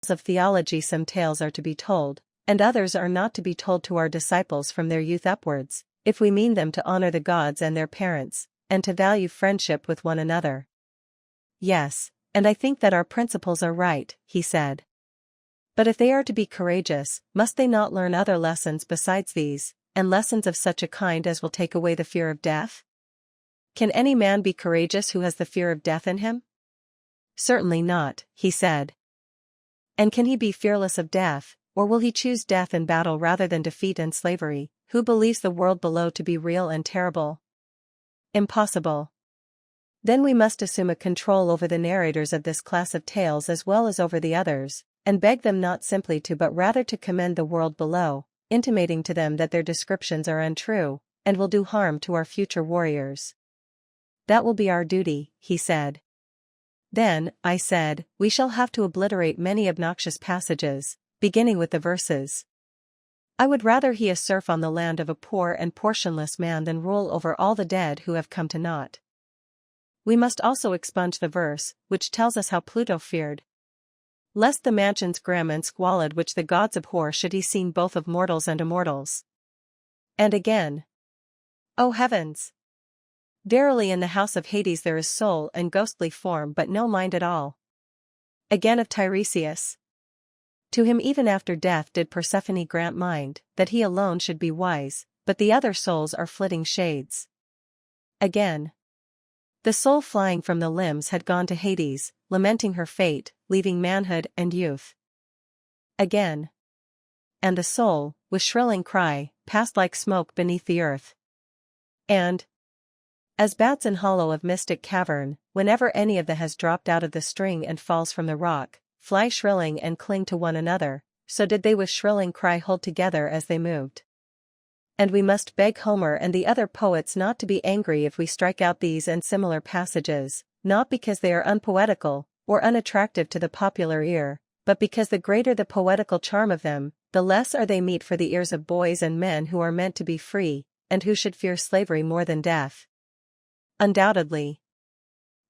of theology some tales are to be told, and others are not to be told to our disciples from their youth upwards, if we mean them to honor the gods and their parents, and to value friendship with one another. Yes, and I think that our principles are right, he said. But if they are to be courageous, must they not learn other lessons besides these, and lessons of such a kind as will take away the fear of death? Can any man be courageous who has the fear of death in him? Certainly not, he said. And can he be fearless of death, or will he choose death in battle rather than defeat and slavery, who believes the world below to be real and terrible? Impossible. Then we must assume a control over the narrators of this class of tales as well as over the others, and beg them not simply to but rather to commend the world below, intimating to them that their descriptions are untrue, and will do harm to our future warriors. That will be our duty, he said. Then, I said, we shall have to obliterate many obnoxious passages, beginning with the verses. I would rather he a serf on the land of a poor and portionless man than rule over all the dead who have come to naught. We must also expunge the verse, which tells us how Plato feared lest the mansions grim and squalid which the gods abhor should be seen both of mortals and immortals. And again, O heavens! Verily in the house of Hades there is soul and ghostly form but no mind at all. Again of Tiresias. To him even after death did Persephone grant mind, that he alone should be wise, but the other souls are flitting shades. Again. The soul flying from the limbs had gone to Hades, lamenting her fate, leaving manhood and youth. Again. And the soul, with shrilling cry, passed like smoke beneath the earth. And, as bats in hollow of mystic cavern, whenever any of them has dropped out of the string and falls from the rock, fly shrilling and cling to one another, so did they with shrilling cry hold together as they moved. And we must beg Homer and the other poets not to be angry if we strike out these and similar passages, not because they are unpoetical, or unattractive to the popular ear, but because the greater the poetical charm of them, the less are they meet for the ears of boys and men who are meant to be free, and who should fear slavery more than death. Undoubtedly.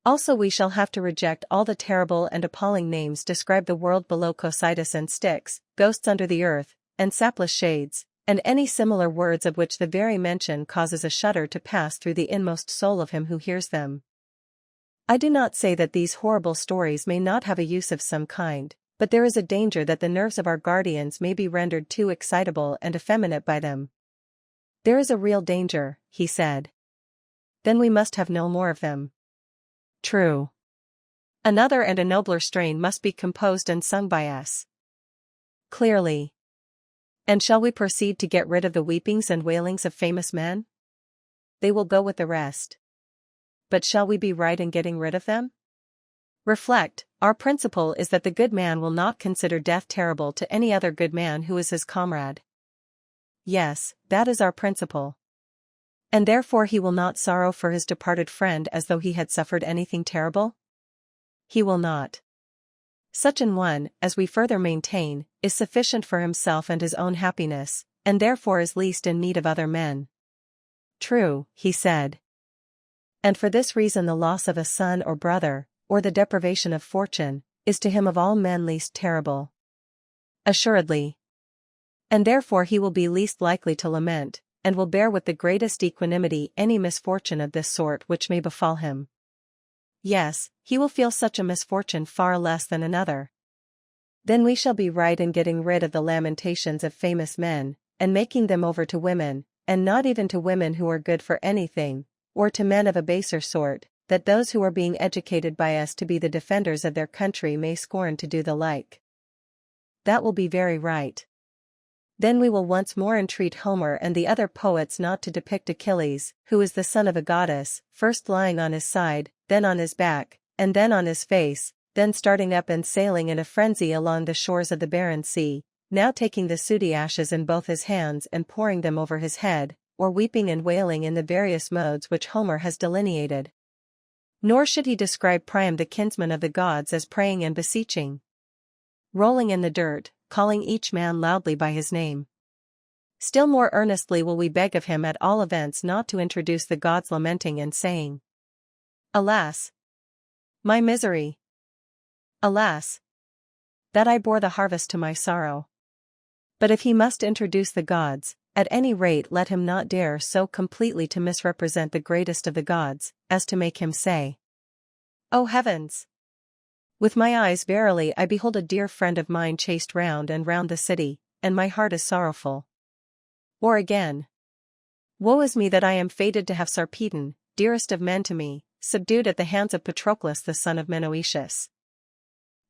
Also we shall have to reject all the terrible and appalling names describe the world below Cocytus and Styx, ghosts under the earth, and sapless shades, and any similar words of which the very mention causes a shudder to pass through the inmost soul of him who hears them. I do not say that these horrible stories may not have a use of some kind, but there is a danger that the nerves of our guardians may be rendered too excitable and effeminate by them. There is a real danger, he said. Then we must have no more of them. True. Another and a nobler strain must be composed and sung by us. Clearly. And shall we proceed to get rid of the weepings and wailings of famous men? They will go with the rest. But shall we be right in getting rid of them? Reflect, our principle is that the good man will not consider death terrible to any other good man who is his comrade. Yes, that is our principle. And therefore he will not sorrow for his departed friend as though he had suffered anything terrible? He will not. Such an one, as we further maintain, is sufficient for himself and his own happiness, and therefore is least in need of other men. True, he said. And for this reason the loss of a son or brother, or the deprivation of fortune, is to him of all men least terrible. Assuredly. And therefore he will be least likely to lament, and will bear with the greatest equanimity any misfortune of this sort which may befall him. Yes, he will feel such a misfortune far less than another. Then we shall be right in getting rid of the lamentations of famous men, and making them over to women, and not even to women who are good for anything, or to men of a baser sort, that those who are being educated by us to be the defenders of their country may scorn to do the like. That will be very right. Then we will once more entreat Homer and the other poets not to depict Achilles, who is the son of a goddess, first lying on his side, then on his back, and then on his face, then starting up and sailing in a frenzy along the shores of the barren sea, now taking the sooty ashes in both his hands and pouring them over his head, or weeping and wailing in the various modes which Homer has delineated. Nor should he describe Priam the kinsman of the gods as praying and beseeching, rolling in the dirt, calling each man loudly by his name. Still more earnestly will we beg of him at all events not to introduce the gods lamenting and saying, Alas! My misery! Alas! that I bore the harvest to my sorrow. But if he must introduce the gods, at any rate let him not dare so completely to misrepresent the greatest of the gods, as to make him say, "O heavens! With my eyes verily I behold a dear friend of mine chased round and round the city, and my heart is sorrowful." Or again, "Woe is me that I am fated to have Sarpedon, dearest of men to me, subdued at the hands of Patroclus the son of Menoetius.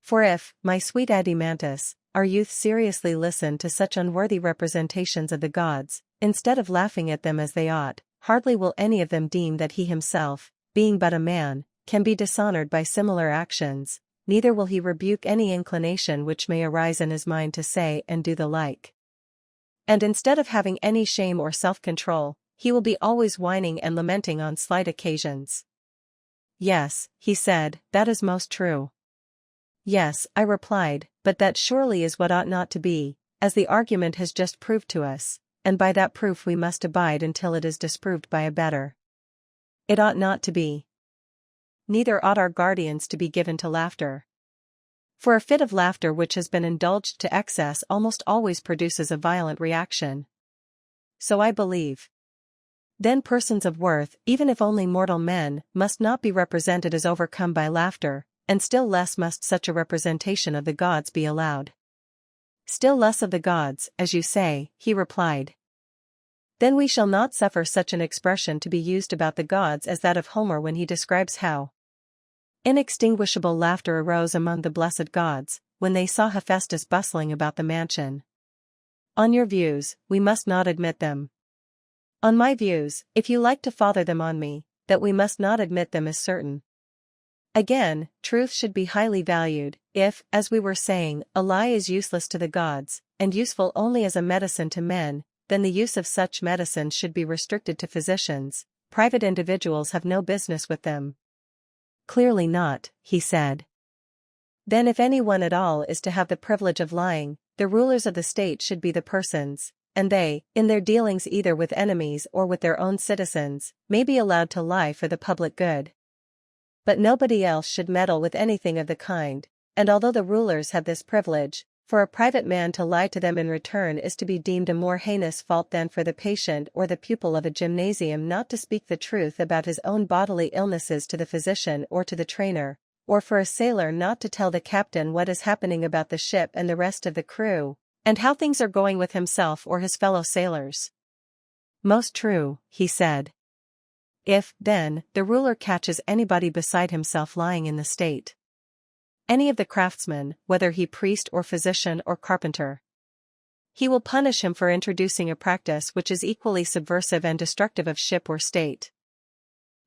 For if, my sweet Adimantus, our youth seriously listen to such unworthy representations of the gods, instead of laughing at them as they ought, hardly will any of them deem that he himself, being but a man, can be dishonored by similar actions, neither will he rebuke any inclination which may arise in his mind to say and do the like. And instead of having any shame or self-control, he will be always whining and lamenting on slight occasions." "Yes," he said, "that is most true." "Yes," I replied, "but that surely is what ought not to be, as the argument has just proved to us, and by that proof we must abide until it is disproved by a better. It ought not to be. Neither ought our guardians to be given to laughter. For a fit of laughter which has been indulged to excess almost always produces a violent reaction. So I believe. Then persons of worth, even if only mortal men, must not be represented as overcome by laughter, and still less must such a representation of the gods be allowed." "Still less of the gods, as you say," he replied. "Then we shall not suffer such an expression to be used about the gods as that of Homer when he describes how inextinguishable laughter arose among the blessed gods, when they saw Hephaestus bustling about the mansion. On your views, we must not admit them. On my views, if you like to father them on me, that we must not admit them is certain. Again, truth should be highly valued. If, as we were saying, a lie is useless to the gods, and useful only as a medicine to men, then the use of such medicines should be restricted to physicians. Private individuals have no business with them." "Clearly not," he said. "Then if anyone at all is to have the privilege of lying, the rulers of the state should be the persons, and they, in their dealings either with enemies or with their own citizens, may be allowed to lie for the public good. But nobody else should meddle with anything of the kind, and although the rulers have this privilege, for a private man to lie to them in return is to be deemed a more heinous fault than for the patient or the pupil of a gymnasium not to speak the truth about his own bodily illnesses to the physician or to the trainer, or for a sailor not to tell the captain what is happening about the ship and the rest of the crew, and how things are going with himself or his fellow sailors." "Most true," he said. "If, then, the ruler catches anybody beside himself lying in the state, any of the craftsmen, whether he priest or physician or carpenter, he will punish him for introducing a practice which is equally subversive and destructive of ship or state."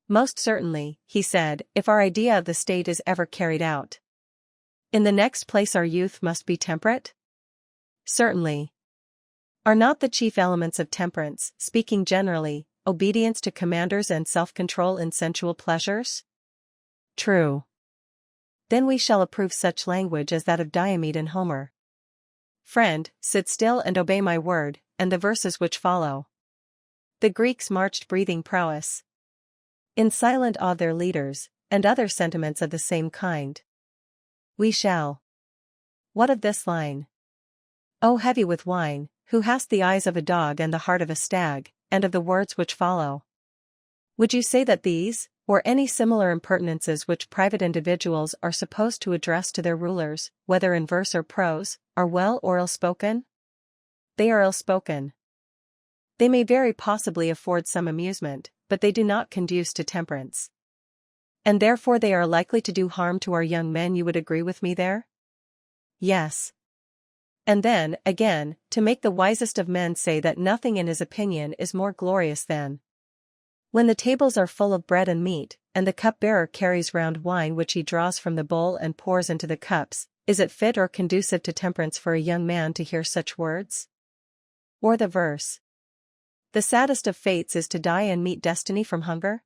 "Most certainly," he said, "if our idea of the state is ever carried out. In the next place our youth must be temperate?" "Certainly. Are not the chief elements of temperance, speaking generally, obedience to commanders and self-control in sensual pleasures?" "True. Then we shall approve such language as that of Diomed and Homer. Friend, sit still and obey my word," and the verses which follow. "The Greeks marched breathing prowess, in silent awe of their leaders," and other sentiments of the same kind. We shall. What of this line? "O heavy with wine, who hast the eyes of a dog and the heart of a stag," and of the words which follow? Would you say that these, or any similar impertinences which private individuals are supposed to address to their rulers, whether in verse or prose, are well or ill-spoken? They are ill-spoken. They may very possibly afford some amusement, but they do not conduce to temperance. And therefore they are likely to do harm to our young men. You would agree with me there? Yes. And then, again, to make the wisest of men say that nothing in his opinion is more glorious than when the tables are full of bread and meat, and the cupbearer carries round wine which he draws from the bowl and pours into the cups, is it fit or conducive to temperance for a young man to hear such words? Or the verse, "The saddest of fates is to die and meet destiny from hunger"?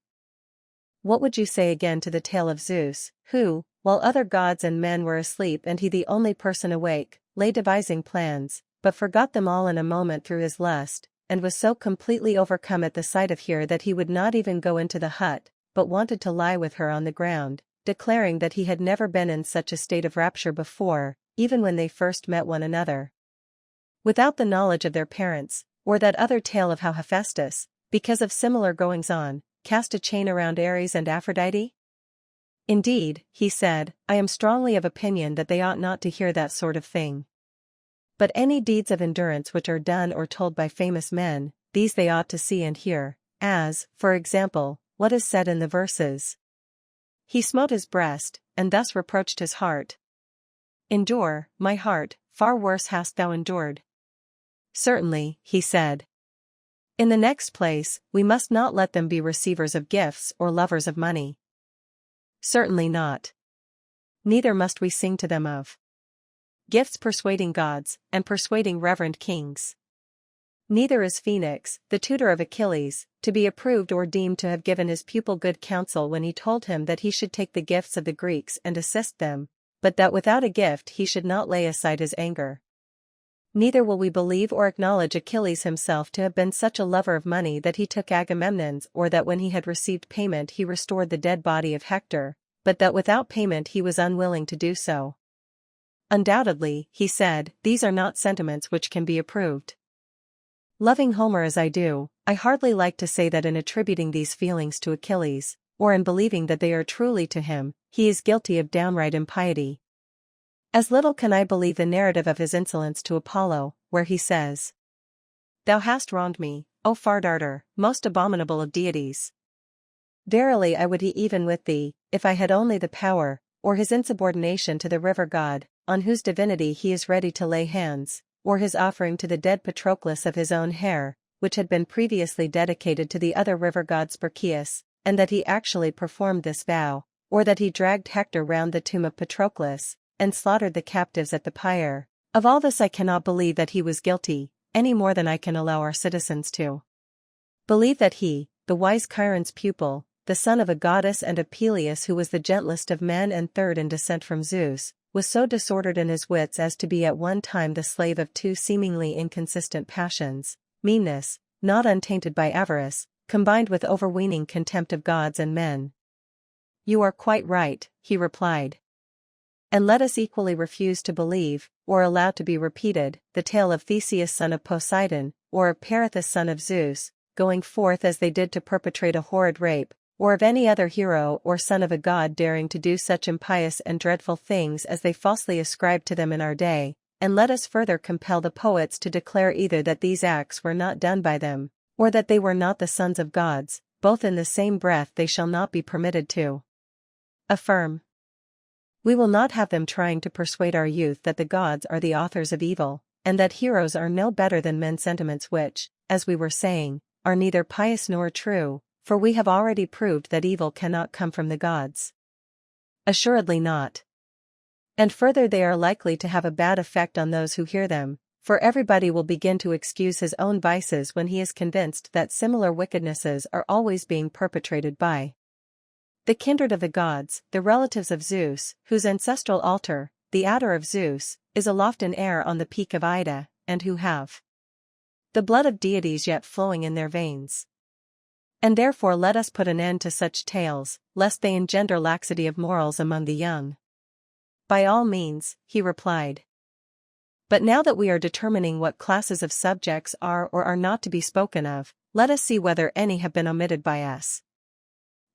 What would you say again to the tale of Zeus, who, while other gods and men were asleep and he the only person awake, lay devising plans, but forgot them all in a moment through his lust, and was so completely overcome at the sight of her that he would not even go into the hut, but wanted to lie with her on the ground, declaring that he had never been in such a state of rapture before, even when they first met one another. Without the knowledge of their parents, or that other tale of how Hephaestus, because of similar goings-on, cast a chain around Ares and Aphrodite? Indeed, he said, I am strongly of opinion that they ought not to hear that sort of thing. But any deeds of endurance which are done or told by famous men, these they ought to see and hear, as, for example, what is said in the verses. He smote his breast, and thus reproached his heart. Endure, my heart, far worse hast thou endured. Certainly, he said. In the next place, we must not let them be receivers of gifts or lovers of money. Certainly not. Neither must we sing to them of gifts persuading gods, and persuading reverend kings. Neither is Phoenix, the tutor of Achilles, to be approved or deemed to have given his pupil good counsel when he told him that he should take the gifts of the Greeks and assist them, but that without a gift he should not lay aside his anger. Neither will we believe or acknowledge Achilles himself to have been such a lover of money that he took Agamemnon's, or that when he had received payment he restored the dead body of Hector, but that without payment he was unwilling to do so. Undoubtedly, he said, these are not sentiments which can be approved. Loving Homer as I do, I hardly like to say that in attributing these feelings to Achilles, or in believing that they are truly to him, he is guilty of downright impiety. As little can I believe the narrative of his insolence to Apollo, where he says, Thou hast wronged me, O far darter, most abominable of deities. Verily I would be even with thee, if I had only the power, or his insubordination to the river god, on whose divinity he is ready to lay hands, or his offering to the dead Patroclus of his own hair, which had been previously dedicated to the other river god Spercheius, and that he actually performed this vow, or that he dragged Hector round the tomb of Patroclus, and slaughtered the captives at the pyre. Of all this I cannot believe that he was guilty, any more than I can allow our citizens to believe that he, the wise Chiron's pupil, the son of a goddess and of Peleus who was the gentlest of men and third in descent from Zeus, was so disordered in his wits as to be at one time the slave of two seemingly inconsistent passions, meanness, not untainted by avarice, combined with overweening contempt of gods and men. You are quite right, he replied. And let us equally refuse to believe, or allow to be repeated, the tale of Theseus son of Poseidon, or of Perithous son of Zeus, going forth as they did to perpetrate a horrid rape, or of any other hero or son of a god daring to do such impious and dreadful things as they falsely ascribe to them in our day, and let us further compel the poets to declare either that these acts were not done by them, or that they were not the sons of gods, both in the same breath they shall not be permitted to affirm. We will not have them trying to persuade our youth that the gods are the authors of evil, and that heroes are no better than men, sentiments which, as we were saying, are neither pious nor true, for we have already proved that evil cannot come from the gods. Assuredly not. And further, they are likely to have a bad effect on those who hear them, for everybody will begin to excuse his own vices when he is convinced that similar wickednesses are always being perpetrated by the kindred of the gods, the relatives of Zeus, whose ancestral altar, the Altar of Zeus, is aloft in air on the peak of Ida, and who have the blood of deities yet flowing in their veins. And therefore let us put an end to such tales, lest they engender laxity of morals among the young. By all means, he replied. But now that we are determining what classes of subjects are or are not to be spoken of, let us see whether any have been omitted by us.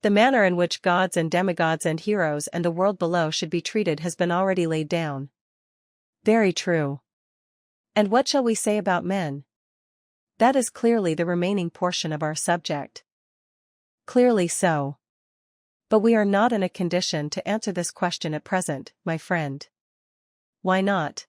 The manner in which gods and demigods and heroes and the world below should be treated has been already laid down. Very true. And what shall we say about men? That is clearly the remaining portion of our subject. Clearly so. But we are not in a condition to answer this question at present, my friend. Why not?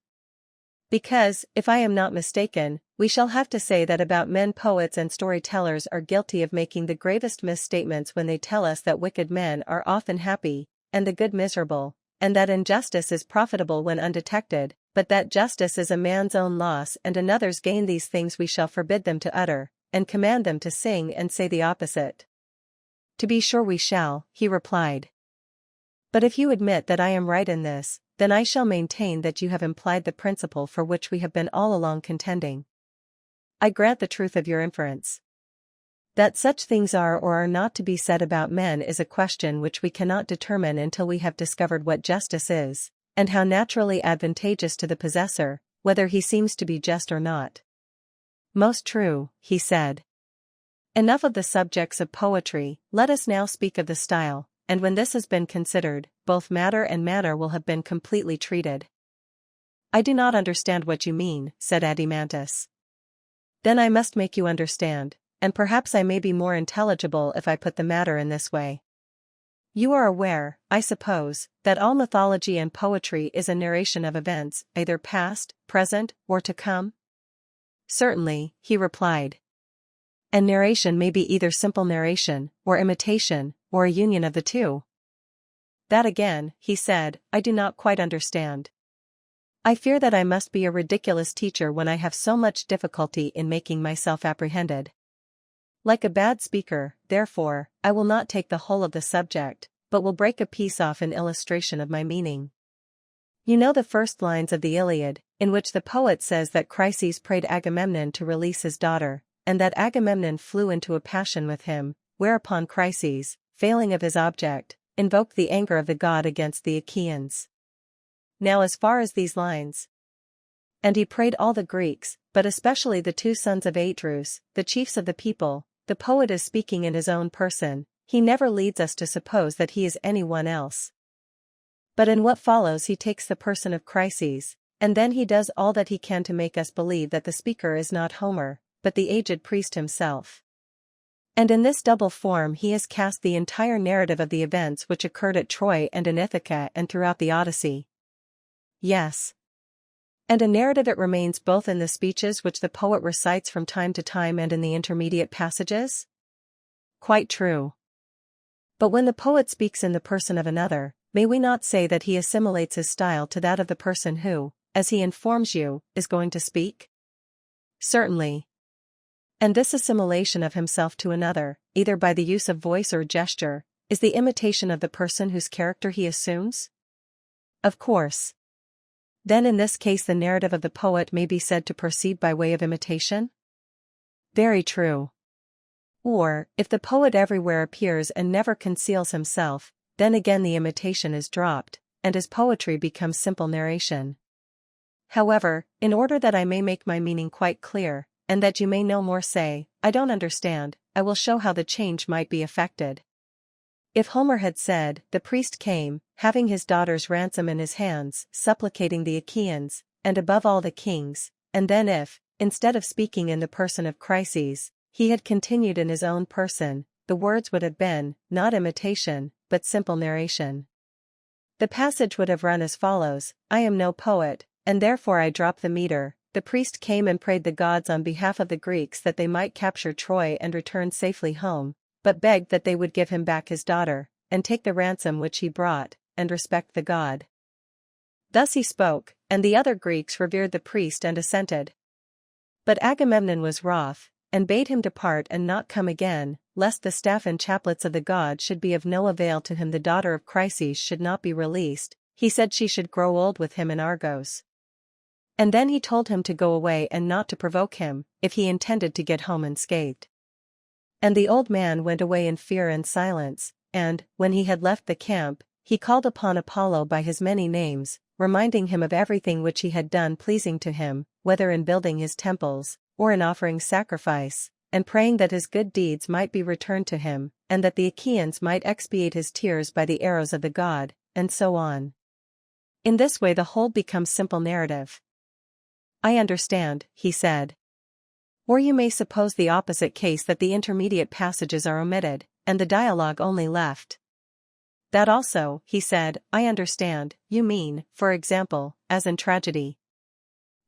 Because, if I am not mistaken, we shall have to say that about men poets and storytellers are guilty of making the gravest misstatements when they tell us that wicked men are often happy, and the good miserable, and that injustice is profitable when undetected, but that justice is a man's own loss and another's gain. These things we shall forbid them to utter, and command them to sing and say the opposite. To be sure we shall, he replied. But if you admit that I am right in this, then I shall maintain that you have implied the principle for which we have been all along contending. I grant the truth of your inference. That such things are or are not to be said about men is a question which we cannot determine until we have discovered what justice is, and how naturally advantageous to the possessor, whether he seems to be just or not. Most true, he said. Enough of the subjects of poetry, let us now speak of the style, and when this has been considered, both matter and manner will have been completely treated. I do not understand what you mean, said Adeimantus. Then I must make you understand, and perhaps I may be more intelligible if I put the matter in this way. You are aware, I suppose, that all mythology and poetry is a narration of events, either past, present, or to come? Certainly, he replied. And narration may be either simple narration, or imitation, or a union of the two. That again, he said, I do not quite understand. I fear that I must be a ridiculous teacher when I have so much difficulty in making myself apprehended. Like a bad speaker, therefore, I will not take the whole of the subject, but will break a piece off in illustration of my meaning. You know the first lines of the Iliad, in which the poet says that Chryses prayed Agamemnon to release his daughter, and that Agamemnon flew into a passion with him, whereupon Chryses, failing of his object, invoked the anger of the god against the Achaeans. Now as far as these lines. And he prayed all the Greeks, but especially the 2 sons of Atreus, the chiefs of the people. The poet is speaking in his own person, he never leads us to suppose that he is anyone else. But in what follows he takes the person of Chryses, and then he does all that he can to make us believe that the speaker is not Homer, but the aged priest himself. And in this double form he has cast the entire narrative of the events which occurred at Troy and in Ithaca and throughout the Odyssey. Yes. And a narrative it remains both in the speeches which the poet recites from time to time and in the intermediate passages? Quite true. But when the poet speaks in the person of another, may we not say that he assimilates his style to that of the person who, as he informs you, is going to speak? Certainly. And this assimilation of himself to another, either by the use of voice or gesture, is the imitation of the person whose character he assumes? Of course. Then in this case the narrative of the poet may be said to proceed by way of imitation? Very true. Or, if the poet everywhere appears and never conceals himself, then again the imitation is dropped, and his poetry becomes simple narration. However, in order that I may make my meaning quite clear, and that you may no more say, I don't understand, I will show how the change might be effected. If Homer had said, the priest came, having his daughter's ransom in his hands, supplicating the Achaeans, and above all the kings, and then if, instead of speaking in the person of Chryses, he had continued in his own person, the words would have been, not imitation, but simple narration. The passage would have run as follows, I am no poet, and therefore I drop the meter. The priest came and prayed the gods on behalf of the Greeks that they might capture Troy and return safely home, but begged that they would give him back his daughter, and take the ransom which he brought, and respect the god. Thus he spoke, and the other Greeks revered the priest and assented. But Agamemnon was wroth, and bade him depart and not come again, lest the staff and chaplets of the god should be of no avail to him. The daughter of Chryses should not be released, he said she should grow old with him in Argos. And then he told him to go away and not to provoke him, if he intended to get home unscathed. And the old man went away in fear and silence, and, when he had left the camp, he called upon Apollo by his many names, reminding him of everything which he had done pleasing to him, whether in building his temples, or in offering sacrifice, and praying that his good deeds might be returned to him, and that the Achaeans might expiate his tears by the arrows of the god, and so on. In this way the whole becomes simple narrative. I understand, he said. Or you may suppose the opposite case, that the intermediate passages are omitted, and the dialogue only left. That also, he said, I understand. You mean, for example, as in tragedy.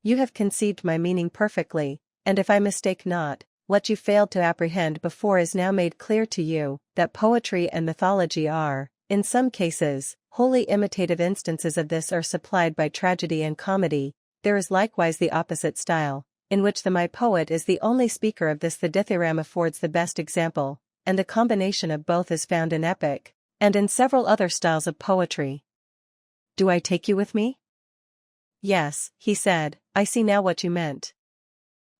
You have conceived my meaning perfectly, and if I mistake not, what you failed to apprehend before is now made clear to you, that poetry and mythology are, in some cases, wholly imitative. Instances of this are supplied by tragedy and comedy. There is likewise the opposite style, in which the my poet is the only speaker of this. The dithyramb affords the best example, and the combination of both is found in epic, and in several other styles of poetry. Do I take you with me? Yes, he said, I see now what you meant.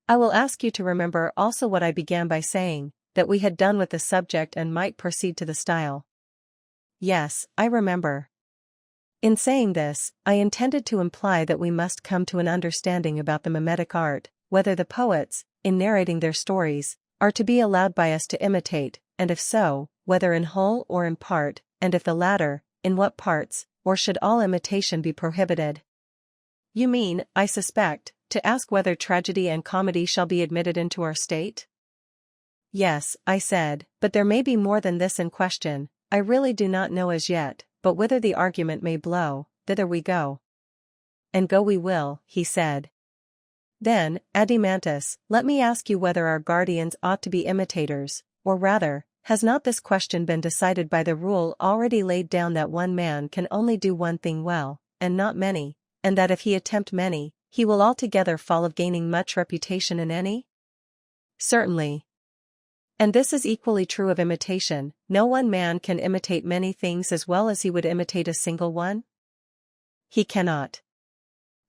I will ask you to remember also what I began by saying, that we had done with the subject and might proceed to the style. Yes, I remember. In saying this, I intended to imply that we must come to an understanding about the mimetic art, whether the poets, in narrating their stories, are to be allowed by us to imitate, and if so, whether in whole or in part, and if the latter, in what parts, or should all imitation be prohibited? You mean, I suspect, to ask whether tragedy and comedy shall be admitted into our state? Yes, I said, but there may be more than this in question. I really do not know as yet, but whither the argument may blow, thither we go. And go we will, he said. Then, Adimantus, let me ask you whether our guardians ought to be imitators, or rather, has not this question been decided by the rule already laid down that one man can only do one thing well, and not many, and that if he attempt many, he will altogether fall of gaining much reputation in any? Certainly. And this is equally true of imitation. No one man can imitate many things as well as he would imitate a single one? He cannot.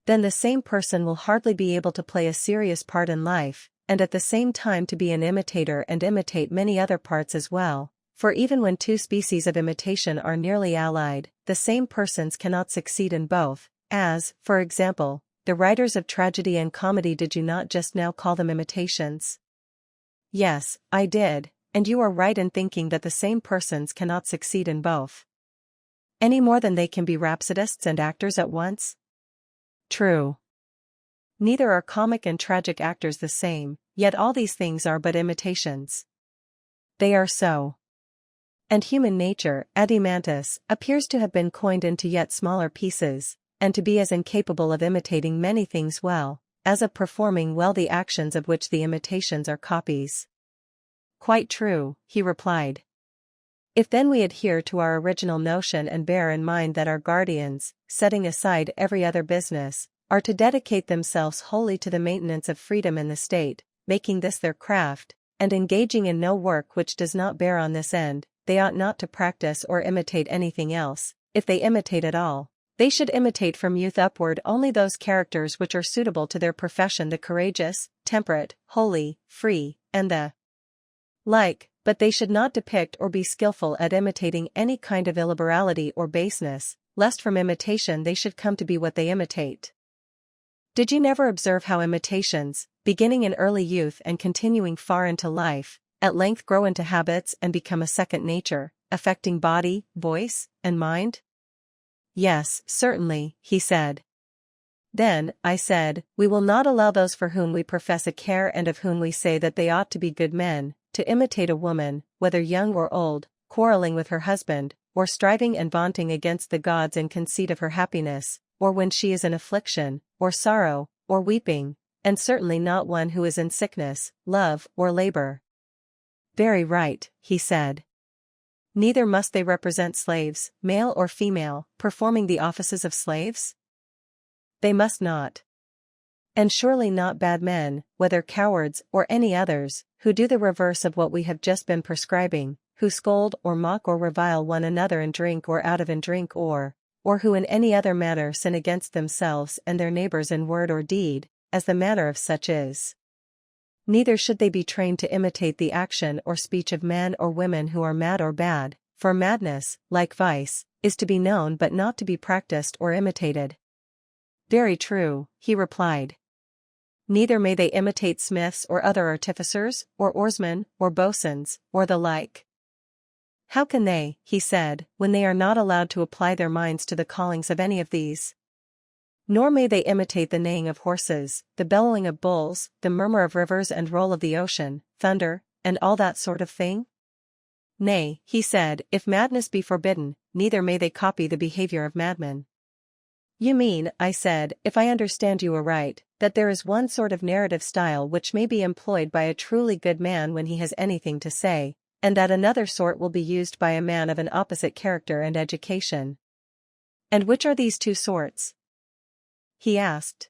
Then the same person will hardly be able to play a serious part in life, and at the same time to be an imitator and imitate many other parts as well, for even when two species of imitation are nearly allied, the same persons cannot succeed in both, as, for example, the writers of tragedy and comedy. Did you not just now call them imitations? Yes, I did, and you are right in thinking that the same persons cannot succeed in both. Any more than they can be rhapsodists and actors at once? True. Neither are comic and tragic actors the same, yet all these things are but imitations. They are so. And human nature, Adimantus, appears to have been coined into yet smaller pieces, and to be as incapable of imitating many things well, as of performing well the actions of which the imitations are copies. Quite true, he replied. If then we adhere to our original notion and bear in mind that our guardians, setting aside every other business, are to dedicate themselves wholly to the maintenance of freedom in the state, making this their craft, and engaging in no work which does not bear on this end, they ought not to practice or imitate anything else. If they imitate at all, they should imitate from youth upward only those characters which are suitable to their profession, the courageous, temperate, holy, free, and the like, but they should not depict or be skillful at imitating any kind of illiberality or baseness, lest from imitation they should come to be what they imitate. Did you never observe how imitations, beginning in early youth and continuing far into life, at length grow into habits and become a second nature, affecting body, voice, and mind? Yes, certainly, he said. Then, I said, we will not allow those for whom we profess a care and of whom we say that they ought to be good men, to imitate a woman, whether young or old, quarreling with her husband, or striving and vaunting against the gods in conceit of her happiness, or when she is in affliction, or sorrow, or weeping, and certainly not one who is in sickness, love, or labor. Very right, he said. Neither must they represent slaves, male or female, performing the offices of slaves? They must not. And surely not bad men, whether cowards or any others, who do the reverse of what we have just been prescribing, who scold or mock or revile one another in drink or out of in drink or who in any other manner sin against themselves and their neighbors in word or deed, as the manner of such is. Neither should they be trained to imitate the action or speech of men or women who are mad or bad, for madness, like vice, is to be known but not to be practiced or imitated. Very true, he replied. Neither may they imitate smiths or other artificers, or oarsmen, or boatswains, or the like. How can they, he said, when they are not allowed to apply their minds to the callings of any of these? Nor may they imitate the neighing of horses, the bellowing of bulls, the murmur of rivers and roll of the ocean, thunder, and all that sort of thing? Nay, he said, if madness be forbidden, neither may they copy the behavior of madmen. You mean, I said, if I understand you aright, that there is one sort of narrative style which may be employed by a truly good man when he has anything to say, and that another sort will be used by a man of an opposite character and education. And which are these two sorts? He asked.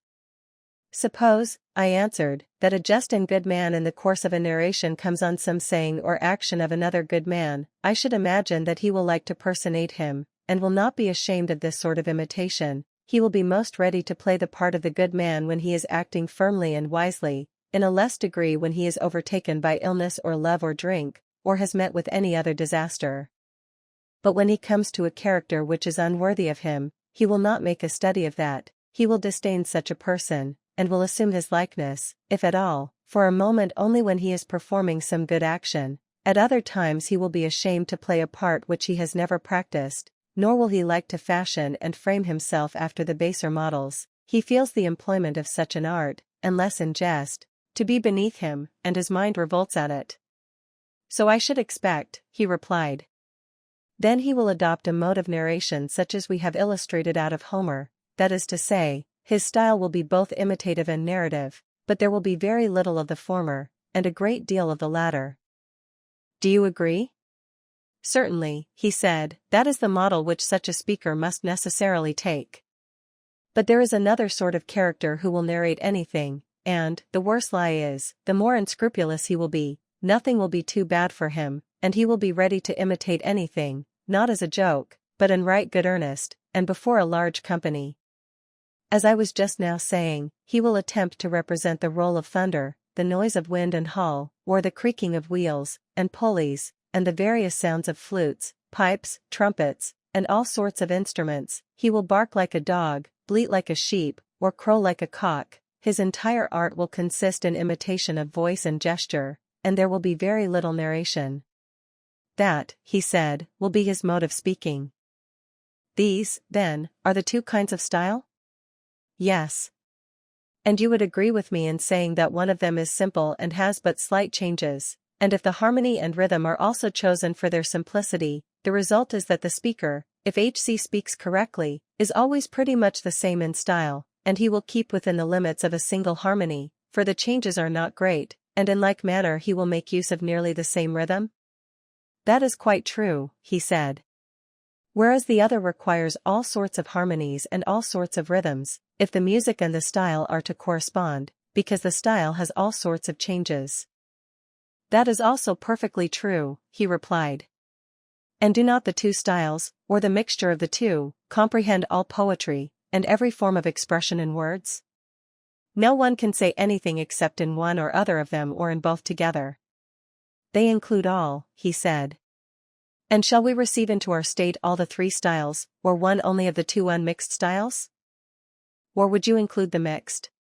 Suppose, I answered, that a just and good man in the course of a narration comes on some saying or action of another good man, I should imagine that he will like to personate him, and will not be ashamed of this sort of imitation. He will be most ready to play the part of the good man when he is acting firmly and wisely, in a less degree when he is overtaken by illness or love or drink, or has met with any other disaster. But when he comes to a character which is unworthy of him, he will not make a study of that, he will disdain such a person, and will assume his likeness, if at all, for a moment only when he is performing some good action. At other times he will be ashamed to play a part which he has never practiced, nor will he like to fashion and frame himself after the baser models. He feels the employment of such an art, unless in jest, to be beneath him, and his mind revolts at it. So I should expect, he replied. Then he will adopt a mode of narration such as we have illustrated out of Homer, that is to say, his style will be both imitative and narrative, but there will be very little of the former, and a great deal of the latter. Do you agree? Certainly, he said, that is the model which such a speaker must necessarily take. But there is another sort of character who will narrate anything, and, the worse lie is, the more unscrupulous he will be, nothing will be too bad for him, and he will be ready to imitate anything, not as a joke, but in right good earnest, and before a large company. As I was just now saying, he will attempt to represent the roll of thunder, the noise of wind and hull, or the creaking of wheels, and pulleys, and the various sounds of flutes, pipes, trumpets, and all sorts of instruments. He will bark like a dog, bleat like a sheep, or crow like a cock. His entire art will consist in imitation of voice and gesture, and there will be very little narration. That, he said, will be his mode of speaking. These, then, are the two kinds of style? Yes. And you would agree with me in saying that one of them is simple and has but slight changes, and if the harmony and rhythm are also chosen for their simplicity, the result is that the speaker, if H.C. speaks correctly, is always pretty much the same in style, and he will keep within the limits of a single harmony, for the changes are not great, and in like manner he will make use of nearly the same rhythm? That is quite true, he said. Whereas the other requires all sorts of harmonies and all sorts of rhythms, if the music and the style are to correspond, because the style has all sorts of changes. That is also perfectly true, he replied. And do not the two styles, or the mixture of the two, comprehend all poetry, and every form of expression in words? No one can say anything except in one or other of them or in both together. They include all, he said. And shall we receive into our state all the three styles, or one only of the two unmixed styles? Or would you include the mixed?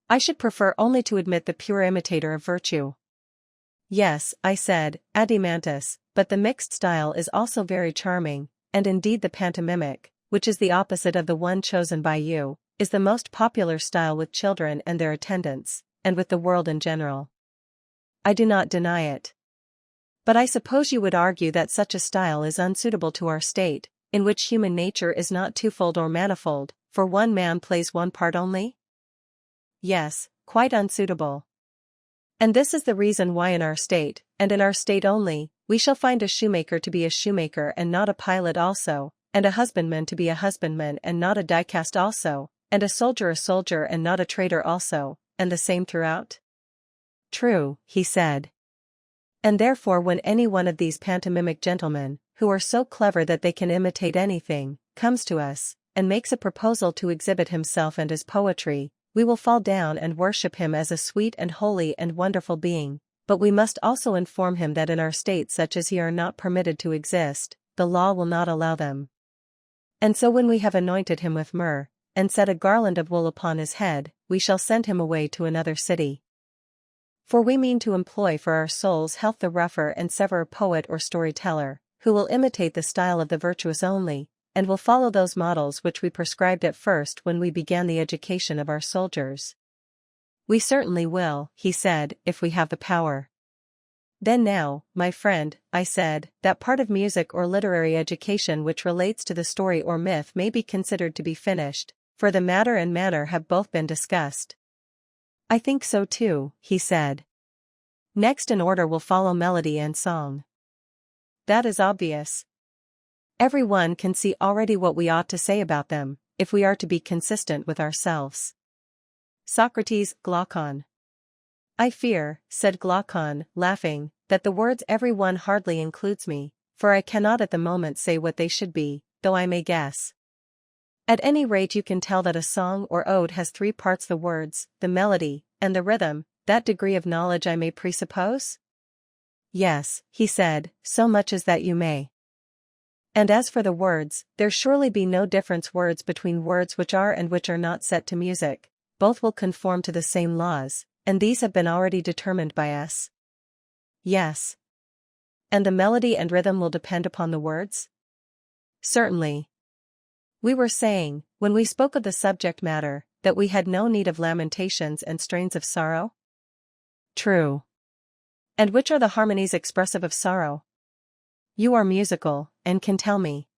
I should prefer only to admit the pure imitator of virtue. Yes, I said, Adimantus, but the mixed style is also very charming, and indeed the pantomimic, which is the opposite of the one chosen by you, is the most popular style with children and their attendants, and with the world in general. I do not deny it. But I suppose you would argue that such a style is unsuitable to our state, in which human nature is not twofold or manifold, for one man plays one part only? Yes, quite unsuitable. And this is the reason why in our state, and in our state only, we shall find a shoemaker to be a shoemaker and not a pilot also, and a husbandman to be a husbandman and not a die-cast also, and a soldier and not a trader also, and the same throughout? True, he said. And therefore when any one of these pantomimic gentlemen, who are so clever that they can imitate anything, comes to us, and makes a proposal to exhibit himself and his poetry, we will fall down and worship him as a sweet and holy and wonderful being, but we must also inform him that in our state such as he are not permitted to exist, the law will not allow them. And so when we have anointed him with myrrh, and set a garland of wool upon his head, we shall send him away to another city. For we mean to employ for our soul's health the rougher and severer poet or storyteller, who will imitate the style of the virtuous only, and will follow those models which we prescribed at first when we began the education of our soldiers. We certainly will, he said, if we have the power. Then now, my friend, I said, that part of music or literary education which relates to the story or myth may be considered to be finished, for the matter and manner have both been discussed. I think so too, he said. Next in order will follow melody and song. That is obvious. Every one can see already what we ought to say about them, if we are to be consistent with ourselves. Socrates, Glaucon. I fear, said Glaucon, laughing, that the words every one hardly includes me, for I cannot at the moment say what they should be, though I may guess. At any rate you can tell that a song or ode has three parts: the words, the melody, and the rhythm. That degree of knowledge I may presuppose? Yes, he said, so much as that you may. And as for the words, there surely be no difference words between words which are and which are not set to music, both will conform to the same laws, and these have been already determined by us. Yes. And the melody and rhythm will depend upon the words? Certainly. We were saying, when we spoke of the subject matter, that we had no need of lamentations and strains of sorrow? True. And which are the harmonies expressive of sorrow? You are musical, and can tell me.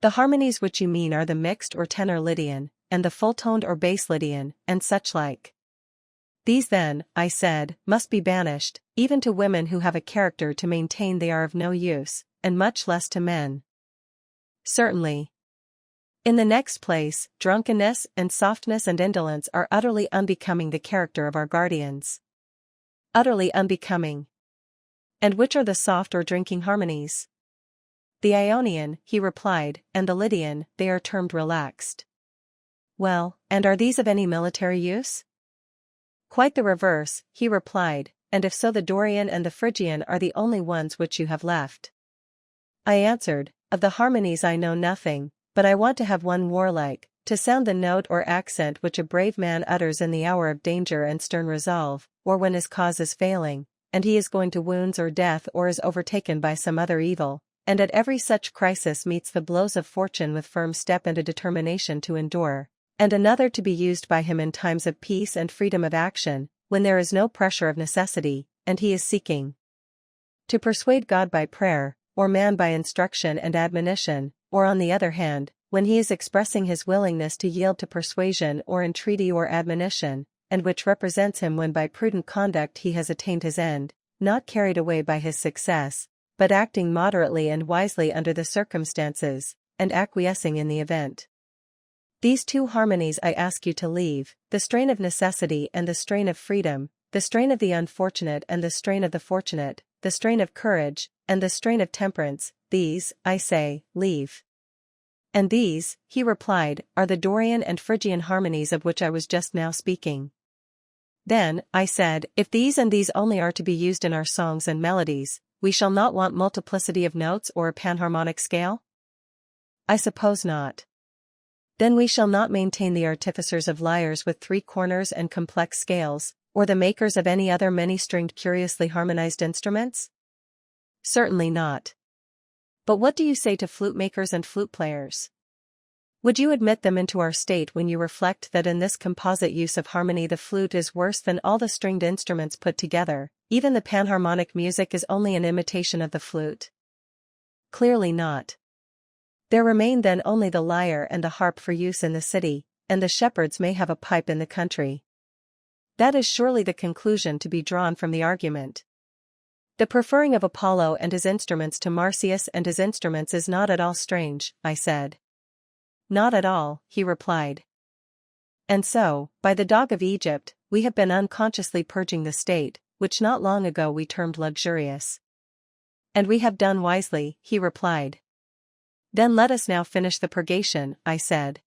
The harmonies which you mean are the mixed or tenor Lydian, and the full-toned or bass Lydian, and such like. These then, I said, must be banished, even to women who have a character to maintain they are of no use, and much less to men. Certainly. In the next place, drunkenness and softness and indolence are utterly unbecoming the character of our guardians. Utterly unbecoming. And which are the soft or drinking harmonies? The Ionian, he replied, and the Lydian, they are termed relaxed. Well, and are these of any military use? Quite the reverse, he replied, and if so the Dorian and the Phrygian are the only ones which you have left. I answered, of the harmonies I know nothing, but I want to have one warlike, to sound the note or accent which a brave man utters in the hour of danger and stern resolve, or when his cause is failing, and he is going to wounds or death or is overtaken by some other evil, and at every such crisis meets the blows of fortune with firm step and a determination to endure, and another to be used by him in times of peace and freedom of action, when there is no pressure of necessity, and he is seeking to persuade God by prayer, or man by instruction and admonition, or on the other hand, when he is expressing his willingness to yield to persuasion or entreaty or admonition, and which represents him when by prudent conduct he has attained his end, not carried away by his success, but acting moderately and wisely under the circumstances, and acquiescing in the event. These two harmonies I ask you to leave, the strain of necessity and the strain of freedom, the strain of the unfortunate and the strain of the fortunate, the strain of courage, and the strain of temperance, these, I say, leave. And these, he replied, are the Dorian and Phrygian harmonies of which I was just now speaking. Then, I said, if these and these only are to be used in our songs and melodies, we shall not want multiplicity of notes or a panharmonic scale? I suppose not. Then we shall not maintain the artificers of lyres with 3 corners and complex scales, or the makers of any other many-stringed curiously harmonized instruments? Certainly not. But what do you say to flute makers and flute players? Would you admit them into our state when you reflect that in this composite use of harmony the flute is worse than all the stringed instruments put together, even the panharmonic music is only an imitation of the flute? Clearly not. There remain then only the lyre and the harp for use in the city, and the shepherds may have a pipe in the country. That is surely the conclusion to be drawn from the argument. The preferring of Apollo and his instruments to Marsyas and his instruments is not at all strange, I said. Not at all, he replied. And so, by the dog of Egypt, we have been unconsciously purging the state, which not long ago we termed luxurious. And we have done wisely, he replied. Then let us now finish the purgation, I said.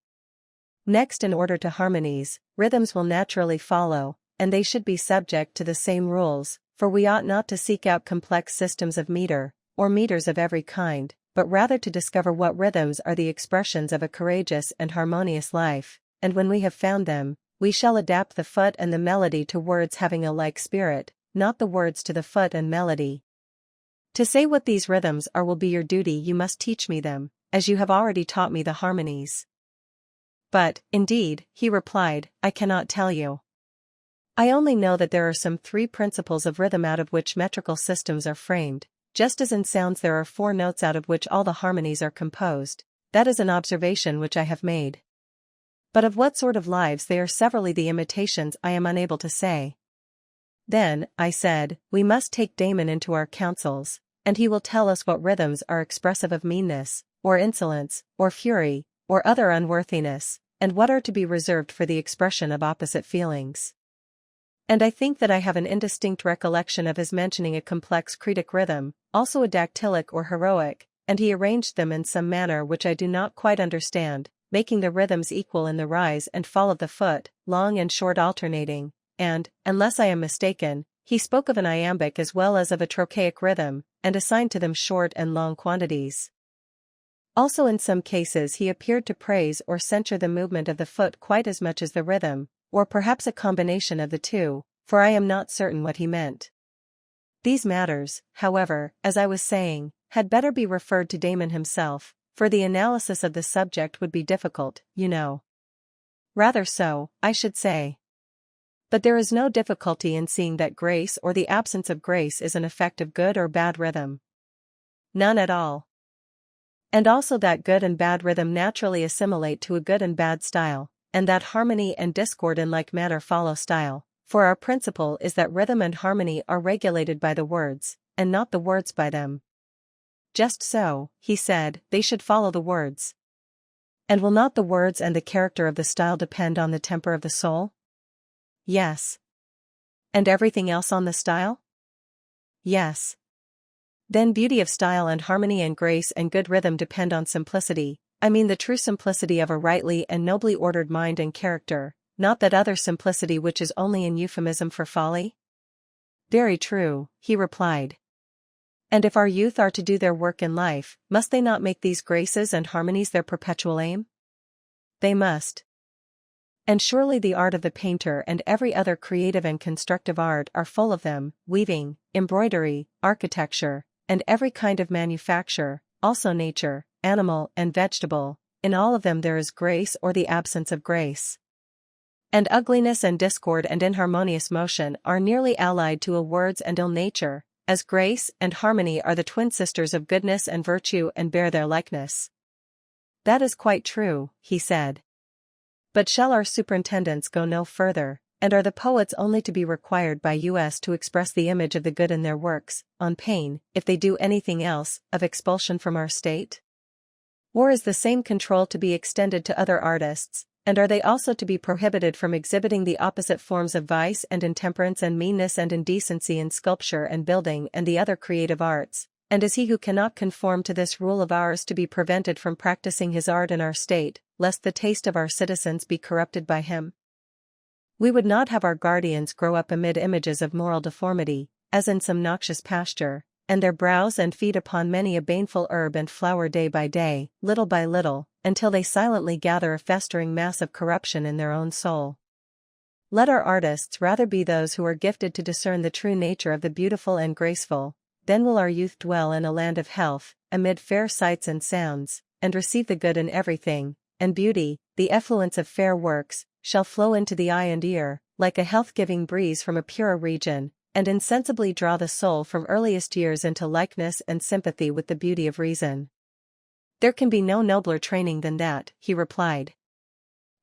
Next in order to harmonies, rhythms will naturally follow, and they should be subject to the same rules, for we ought not to seek out complex systems of meter, or meters of every kind, but rather to discover what rhythms are the expressions of a courageous and harmonious life, and when we have found them, we shall adapt the foot and the melody to words having a like spirit, not the words to the foot and melody. To say what these rhythms are will be your duty. You must teach me them, as you have already taught me the harmonies. But, indeed, he replied, I cannot tell you. I only know that there are some 3 principles of rhythm out of which metrical systems are framed, just as in sounds there are 4 notes out of which all the harmonies are composed. That is an observation which I have made. But of what sort of lives they are severally the imitations I am unable to say. Then, I said, we must take Damon into our counsels, and he will tell us what rhythms are expressive of meanness, or insolence, or fury, or other unworthiness, and what are to be reserved for the expression of opposite feelings. And I think that I have an indistinct recollection of his mentioning a complex Cretic rhythm, also a dactylic or heroic, and he arranged them in some manner which I do not quite understand, making the rhythms equal in the rise and fall of the foot, long and short alternating, and, unless I am mistaken, he spoke of an iambic as well as of a trochaic rhythm, and assigned to them short and long quantities. Also in some cases he appeared to praise or censure the movement of the foot quite as much as the rhythm, or perhaps a combination of the two, for I am not certain what he meant. These matters, however, as I was saying, had better be referred to Damon himself, for the analysis of the subject would be difficult, you know. Rather so, I should say. But there is no difficulty in seeing that grace or the absence of grace is an effect of good or bad rhythm. None at all. And also that good and bad rhythm naturally assimilate to a good and bad style, and that harmony and discord in like manner follow style, for our principle is that rhythm and harmony are regulated by the words, and not the words by them. Just so, he said, they should follow the words. And will not the words and the character of the style depend on the temper of the soul? Yes. And everything else on the style? Yes. Then beauty of style and harmony and grace and good rhythm depend on simplicity, I mean the true simplicity of a rightly and nobly ordered mind and character, not that other simplicity which is only an euphemism for folly? Very true, he replied. And if our youth are to do their work in life, must they not make these graces and harmonies their perpetual aim? They must. And surely the art of the painter and every other creative and constructive art are full of them, weaving, embroidery, architecture, and every kind of manufacture, also nature, animal and vegetable, in all of them there is grace or the absence of grace. And ugliness and discord and inharmonious motion are nearly allied to a words and ill nature, as grace and harmony are the twin sisters of goodness and virtue and bear their likeness. That is quite true, he said. But shall our superintendents go no further, and are the poets only to be required by us to express the image of the good in their works, on pain, if they do anything else, of expulsion from our state? Or is the same control to be extended to other artists, and are they also to be prohibited from exhibiting the opposite forms of vice and intemperance and meanness and indecency in sculpture and building and the other creative arts, and is he who cannot conform to this rule of ours to be prevented from practicing his art in our state, lest the taste of our citizens be corrupted by him? We would not have our guardians grow up amid images of moral deformity, as in some noxious pasture, and their brows and feed upon many a baneful herb and flower day by day, little by little, until they silently gather a festering mass of corruption in their own soul. Let our artists rather be those who are gifted to discern the true nature of the beautiful and graceful, then will our youth dwell in a land of health, amid fair sights and sounds, and receive the good in everything, and beauty, the effluence of fair works, shall flow into the eye and ear, like a health-giving breeze from a purer region, and insensibly draw the soul from earliest years into likeness and sympathy with the beauty of reason. There can be no nobler training than that, he replied.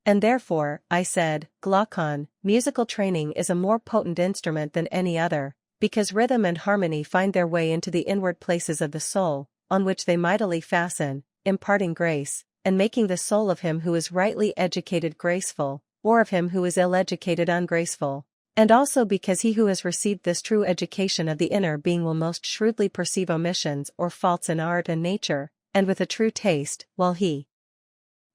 And therefore, I said, Glaucon, musical training is a more potent instrument than any other, because rhythm and harmony find their way into the inward places of the soul, on which they mightily fasten, imparting grace, and making the soul of him who is rightly educated graceful, or of him who is ill-educated ungraceful, and also because he who has received this true education of the inner being will most shrewdly perceive omissions or faults in art and nature, and with a true taste, while he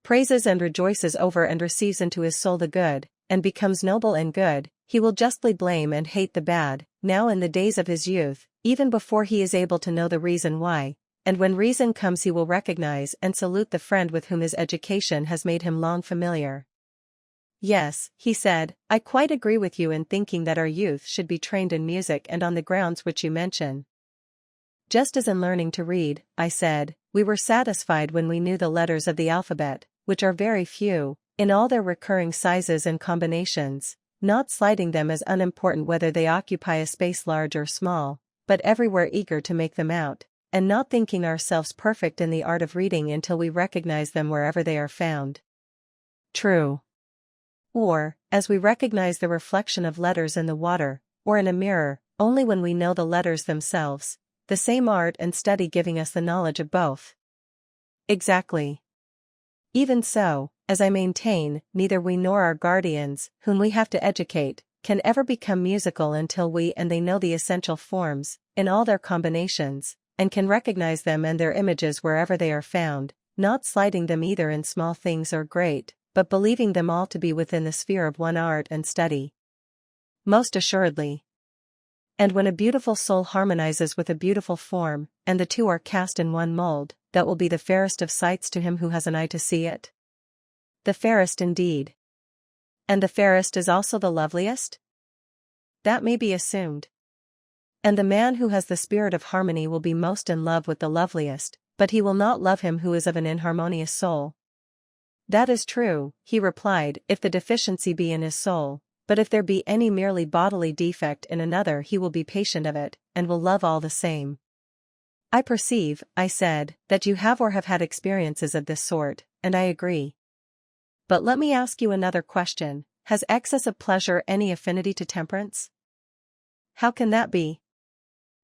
praises and rejoices over and receives into his soul the good, and becomes noble and good, he will justly blame and hate the bad, now in the days of his youth, even before he is able to know the reason why, and when reason comes he will recognize and salute the friend with whom his education has made him long familiar. Yes, he said, I quite agree with you in thinking that our youth should be trained in music and on the grounds which you mention. Just as in learning to read, I said, we were satisfied when we knew the letters of the alphabet, which are very few, in all their recurring sizes and combinations, not slighting them as unimportant whether they occupy a space large or small, but everywhere eager to make them out, and not thinking ourselves perfect in the art of reading until we recognize them wherever they are found. True. Or, as we recognize the reflection of letters in the water, or in a mirror, only when we know the letters themselves, the same art and study giving us the knowledge of both. Exactly. Even so, as I maintain, neither we nor our guardians, whom we have to educate, can ever become musical until we and they know the essential forms, in all their combinations, and can recognize them and their images wherever they are found, not slighting them either in small things or great, but believing them all to be within the sphere of one art and study. Most assuredly. And when a beautiful soul harmonizes with a beautiful form, and the two are cast in one mold, that will be the fairest of sights to him who has an eye to see it? The fairest indeed. And the fairest is also the loveliest? That may be assumed. And the man who has the spirit of harmony will be most in love with the loveliest, but he will not love him who is of an inharmonious soul. That is true, he replied, if the deficiency be in his soul, but if there be any merely bodily defect in another he will be patient of it, and will love all the same. I perceive, I said, that you have or have had experiences of this sort, and I agree. But let me ask you another question, has excess of pleasure any affinity to temperance? How can that be?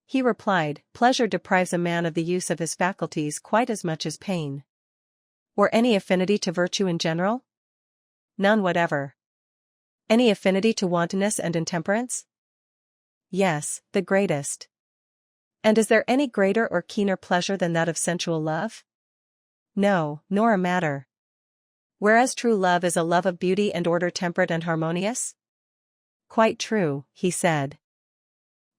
He replied, pleasure deprives a man of the use of his faculties quite as much as pain. Or any affinity to virtue in general? None whatever. Any affinity to wantonness and intemperance? Yes, the greatest. And is there any greater or keener pleasure than that of sensual love? No, nor a matter. Whereas true love is a love of beauty and order temperate and harmonious? Quite true, he said.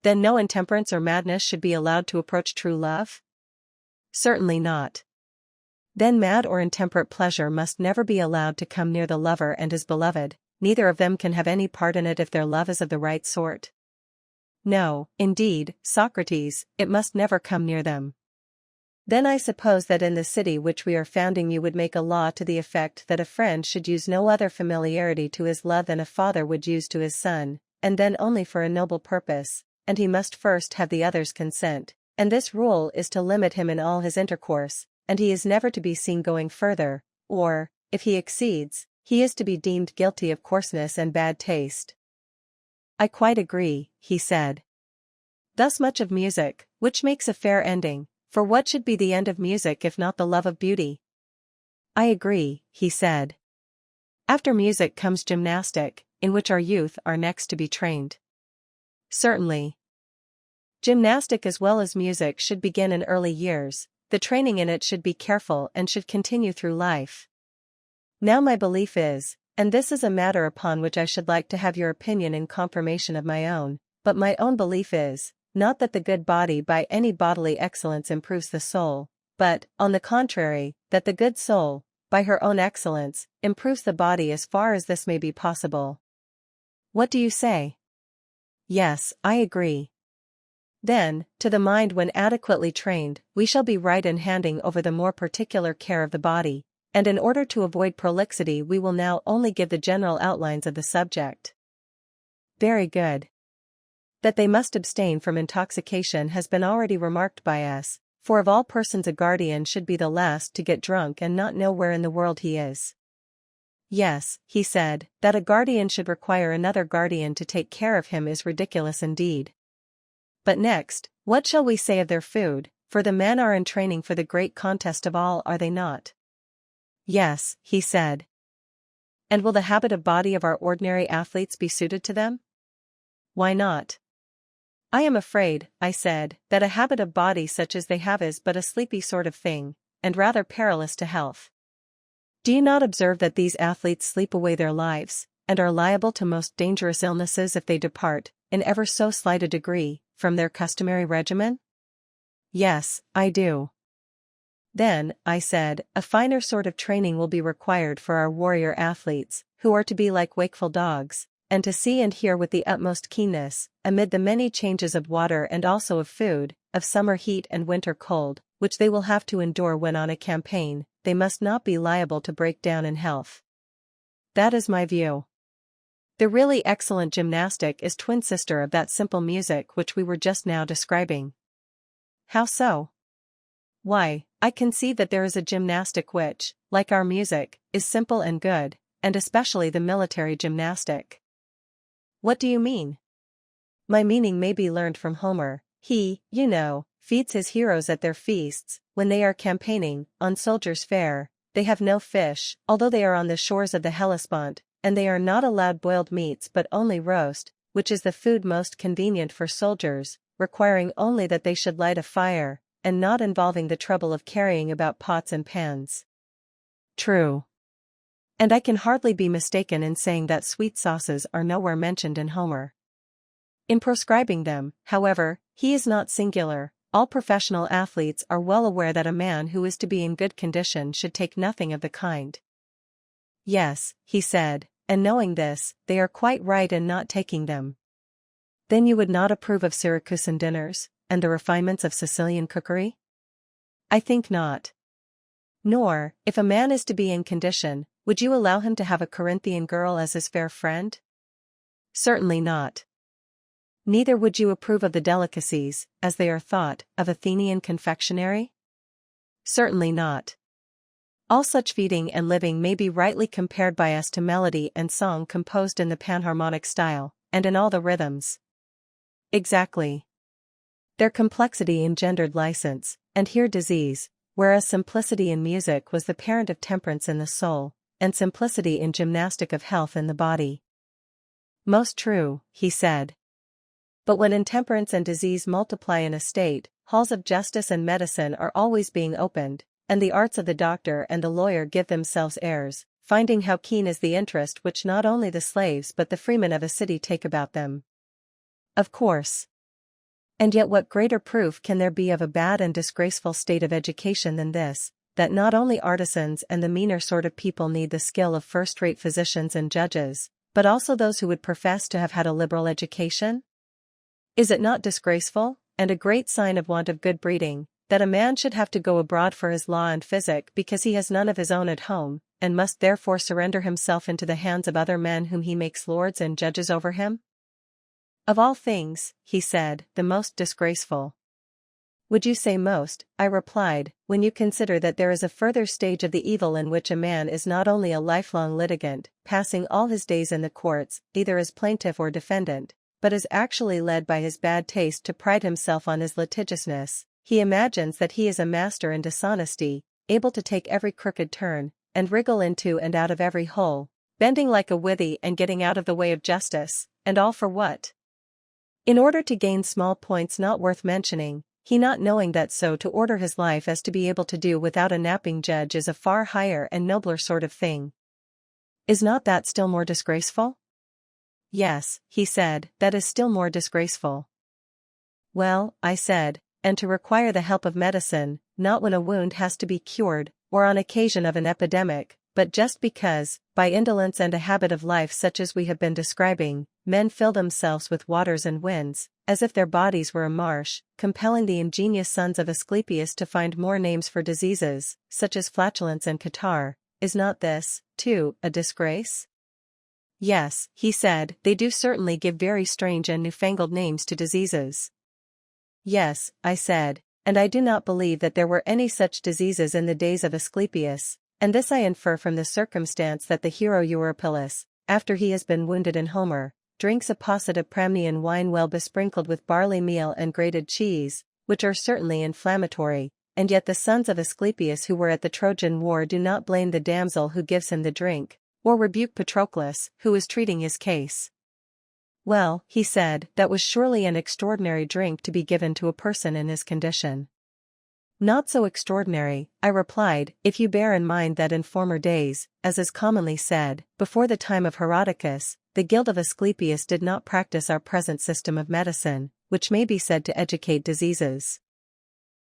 Then no intemperance or madness should be allowed to approach true love? Certainly not. Then mad or intemperate pleasure must never be allowed to come near the lover and his beloved, neither of them can have any part in it if their love is of the right sort. No, indeed, Socrates, it must never come near them. Then I suppose that in the city which we are founding you would make a law to the effect that a friend should use no other familiarity to his love than a father would use to his son, and then only for a noble purpose, and he must first have the other's consent, and this rule is to limit him in all his intercourse, and he is never to be seen going further, or, if he exceeds, he is to be deemed guilty of coarseness and bad taste. I quite agree, he said. Thus much of music, which makes a fair ending, for what should be the end of music if not the love of beauty? I agree, he said. After music comes gymnastic, in which our youth are next to be trained. Certainly. Gymnastic as well as music should begin in early years, the training in it should be careful and should continue through life. Now my belief is, and this is a matter upon which I should like to have your opinion in confirmation of my own, but my own belief is, not that the good body by any bodily excellence improves the soul, but, on the contrary, that the good soul, by her own excellence, improves the body as far as this may be possible. What do you say? Yes, I agree. Then, to the mind when adequately trained, we shall be right in handing over the more particular care of the body, and in order to avoid prolixity we will now only give the general outlines of the subject. Very good. That they must abstain from intoxication has been already remarked by us, for of all persons a guardian should be the last to get drunk and not know where in the world he is. Yes, he said, that a guardian should require another guardian to take care of him is ridiculous indeed. But next, what shall we say of their food, for the men are in training for the great contest of all, are they not? Yes, he said. And will the habit of body of our ordinary athletes be suited to them? Why not? I am afraid, I said, that a habit of body such as they have is but a sleepy sort of thing, and rather perilous to health. Do you not observe that these athletes sleep away their lives, and are liable to most dangerous illnesses if they depart, in ever so slight a degree, from their customary regimen? Yes, I do. Then, I said, a finer sort of training will be required for our warrior athletes, who are to be like wakeful dogs, and to see and hear with the utmost keenness, amid the many changes of water and also of food, of summer heat and winter cold, which they will have to endure when on a campaign. They must not be liable to break down in health. That is my view. The really excellent gymnastic is twin sister of that simple music which we were just now describing. How so? Why, I conceive that there is a gymnastic which, like our music, is simple and good, and especially the military gymnastic. What do you mean? My meaning may be learned from Homer. He, you know, feeds his heroes at their feasts. When they are campaigning, on soldiers' fare, they have no fish, although they are on the shores of the Hellespont, and they are not allowed boiled meats but only roast, which is the food most convenient for soldiers, requiring only that they should light a fire, and not involving the trouble of carrying about pots and pans. True. And I can hardly be mistaken in saying that sweet sauces are nowhere mentioned in Homer. In proscribing them, however, he is not singular, all professional athletes are well aware that a man who is to be in good condition should take nothing of the kind. Yes, he said, and knowing this, they are quite right in not taking them. Then you would not approve of Syracusan dinners, and the refinements of Sicilian cookery? I think not. Nor, if a man is to be in condition, would you allow him to have a Corinthian girl as his fair friend? Certainly not. Neither would you approve of the delicacies, as they are thought, of Athenian confectionery? Certainly not. All such feeding and living may be rightly compared by us to melody and song composed in the panharmonic style, and in all the rhythms. Exactly. Their complexity engendered license, and here disease, whereas simplicity in music was the parent of temperance in the soul, and simplicity in gymnastic of health in the body. Most true, he said. But when intemperance and disease multiply in a state, halls of justice and medicine are always being opened, and the arts of the doctor and the lawyer give themselves airs, finding how keen is the interest which not only the slaves but the freemen of a city take about them. Of course. And yet what greater proof can there be of a bad and disgraceful state of education than this, that not only artisans and the meaner sort of people need the skill of first-rate physicians and judges, but also those who would profess to have had a liberal education? Is it not disgraceful, and a great sign of want of good breeding, that a man should have to go abroad for his law and physic because he has none of his own at home, and must therefore surrender himself into the hands of other men whom he makes lords and judges over him? Of all things, he said, the most disgraceful. Would you say most, I replied, when you consider that there is a further stage of the evil in which a man is not only a lifelong litigant, passing all his days in the courts, either as plaintiff or defendant, but is actually led by his bad taste to pride himself on his litigiousness. He imagines that he is a master in dishonesty, able to take every crooked turn, and wriggle into and out of every hole, bending like a withy and getting out of the way of justice, and all for what? In order to gain small points not worth mentioning, he not knowing that so to order his life as to be able to do without a napping judge is a far higher and nobler sort of thing. Is not that still more disgraceful? Yes, he said, that is still more disgraceful. Well, I said, and to require the help of medicine, not when a wound has to be cured, or on occasion of an epidemic, but just because, by indolence and a habit of life such as we have been describing, men fill themselves with waters and winds, as if their bodies were a marsh, compelling the ingenious sons of Asclepius to find more names for diseases, such as flatulence and catarrh. Is not this, too, a disgrace? Yes, he said, they do certainly give very strange and newfangled names to diseases. Yes, I said, and I do not believe that there were any such diseases in the days of Asclepius, and this I infer from the circumstance that the hero Eurypylus, after he has been wounded in Homer, drinks a posset of Pramnian wine well besprinkled with barley meal and grated cheese, which are certainly inflammatory, and yet the sons of Asclepius who were at the Trojan War do not blame the damsel who gives him the drink, or rebuke Patroclus, who is treating his case. Well, he said, that was surely an extraordinary drink to be given to a person in his condition. Not so extraordinary, I replied, if you bear in mind that in former days, as is commonly said, before the time of Herodicus, the guild of Asclepius did not practice our present system of medicine, which may be said to educate diseases.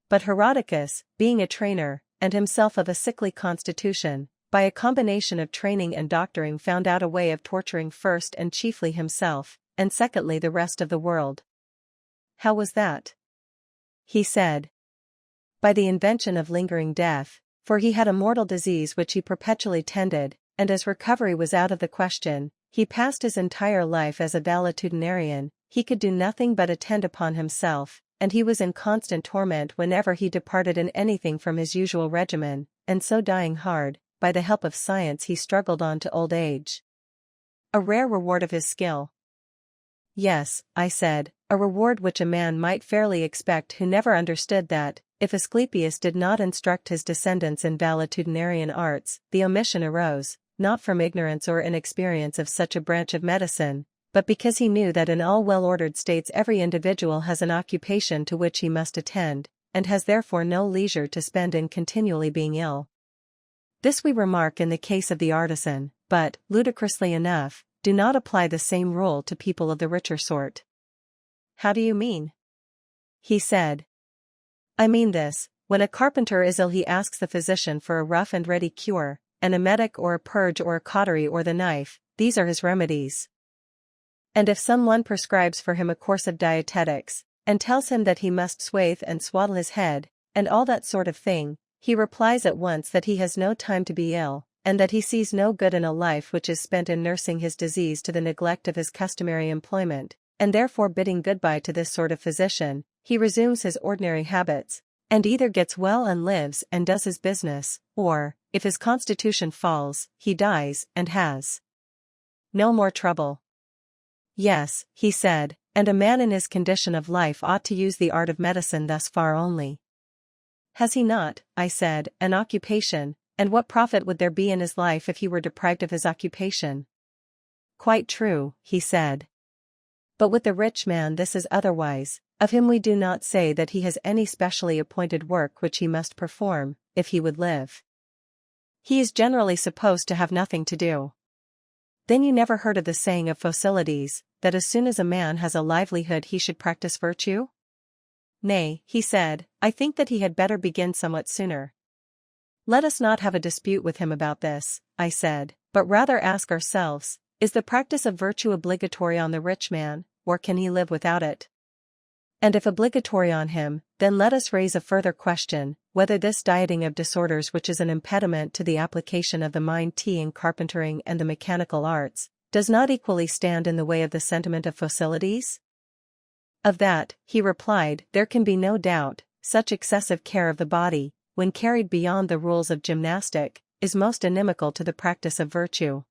But Herodicus, being a trainer, and himself of a sickly constitution, by a combination of training and doctoring found out a way of torturing first and chiefly himself, and secondly the rest of the world. How was that? He said. By the invention of lingering death, for he had a mortal disease which he perpetually tended, and as recovery was out of the question, he passed his entire life as a valetudinarian. He could do nothing but attend upon himself, and he was in constant torment whenever he departed in anything from his usual regimen, and so dying hard, by the help of science he struggled on to old age. A rare reward of his skill. Yes, I said, a reward which a man might fairly expect who never understood that, if Asclepius did not instruct his descendants in valetudinarian arts, the omission arose, not from ignorance or inexperience of such a branch of medicine, but because he knew that in all well-ordered states every individual has an occupation to which he must attend, and has therefore no leisure to spend in continually being ill. This we remark in the case of the artisan, but, ludicrously enough, do not apply the same rule to people of the richer sort. How do you mean? He said. I mean this, when a carpenter is ill he asks the physician for a rough and ready cure, an emetic or a purge or a cautery or the knife, these are his remedies. And if someone prescribes for him a course of dietetics, and tells him that he must swathe and swaddle his head, and all that sort of thing, he replies at once that he has no time to be ill, and that he sees no good in a life which is spent in nursing his disease to the neglect of his customary employment, and therefore bidding goodbye to this sort of physician, he resumes his ordinary habits, and either gets well and lives and does his business, or, if his constitution falls, he dies and has no more trouble. Yes, he said, and a man in his condition of life ought to use the art of medicine thus far only. Has he not, I said, an occupation, and what profit would there be in his life if he were deprived of his occupation? Quite true, he said. But with the rich man this is otherwise. Of him we do not say that he has any specially appointed work which he must perform, if he would live. He is generally supposed to have nothing to do. Then you never heard of the saying of Phocylides, that as soon as a man has a livelihood he should practice virtue? Nay, he said, I think that he had better begin somewhat sooner. Let us not have a dispute with him about this, I said, but rather ask ourselves, is the practice of virtue obligatory on the rich man, or can he live without it? And if obligatory on him, then let us raise a further question, whether this dieting of disorders which is an impediment to the application of the mind in carpentering and the mechanical arts, does not equally stand in the way of the sentiment of Phocylides? Of that, he replied, there can be no doubt, such excessive care of the body, when carried beyond the rules of gymnastic, is most inimical to the practice of virtue.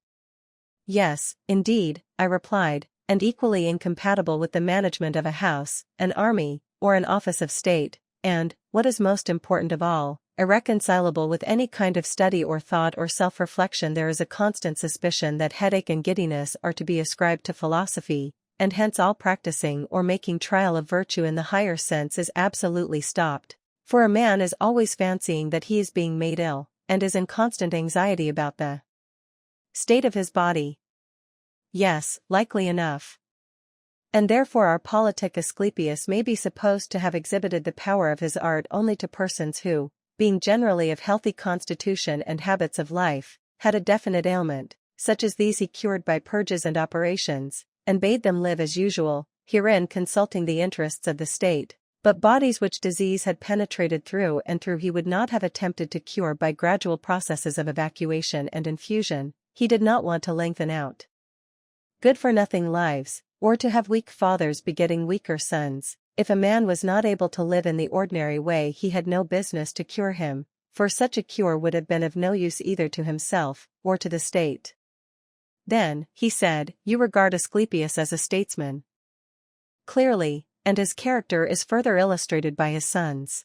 Yes, indeed, I replied, and equally incompatible with the management of a house, an army, or an office of state, and, what is most important of all, irreconcilable with any kind of study or thought or self-reflection. There is a constant suspicion that headache and giddiness are to be ascribed to philosophy, and hence all practicing or making trial of virtue in the higher sense is absolutely stopped, for a man is always fancying that he is being made ill, and is in constant anxiety about the state of his body. Yes, likely enough. And therefore our politic Asclepius may be supposed to have exhibited the power of his art only to persons who, being generally of healthy constitution and habits of life, had a definite ailment, such as these he cured by purges and operations, and bade them live as usual, herein consulting the interests of the state, but bodies which disease had penetrated through and through he would not have attempted to cure by gradual processes of evacuation and infusion, he did not want to lengthen out good-for-nothing lives, or to have weak fathers begetting weaker sons. If a man was not able to live in the ordinary way he had no business to cure him, for such a cure would have been of no use either to himself, or to the state. Then, he said, you regard Asclepius as a statesman. Clearly, and his character is further illustrated by his sons.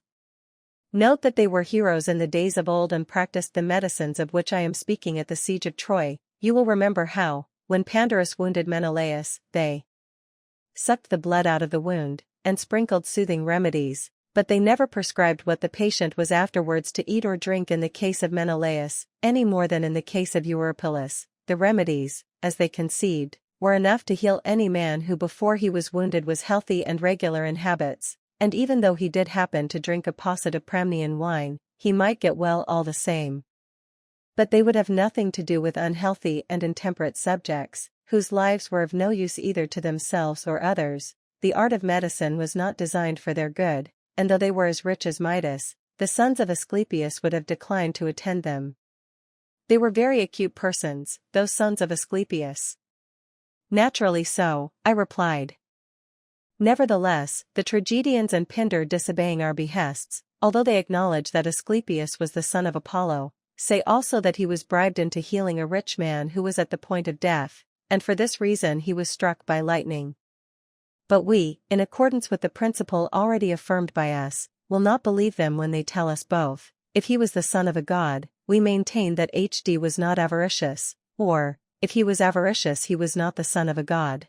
Note that they were heroes in the days of old and practiced the medicines of which I am speaking at the siege of Troy. You will remember how, when Pandarus wounded Menelaus, they sucked the blood out of the wound, and sprinkled soothing remedies, but they never prescribed what the patient was afterwards to eat or drink in the case of Menelaus, any more than in the case of Eurypylus. The remedies, as they conceived, were enough to heal any man who before he was wounded was healthy and regular in habits, and even though he did happen to drink a posset of Pramnian wine, he might get well all the same. But they would have nothing to do with unhealthy and intemperate subjects, whose lives were of no use either to themselves or others. The art of medicine was not designed for their good, and though they were as rich as Midas, the sons of Asclepius would have declined to attend them. They were very acute persons, those sons of Asclepius. Naturally so, I replied. Nevertheless, the tragedians and Pindar, disobeying our behests, although they acknowledge that Asclepius was the son of Apollo, say also that he was bribed into healing a rich man who was at the point of death, and for this reason he was struck by lightning. But we, in accordance with the principle already affirmed by us, will not believe them when they tell us both. If he was the son of a god, we maintain that HD was not avaricious, or, if he was avaricious he was not the son of a god.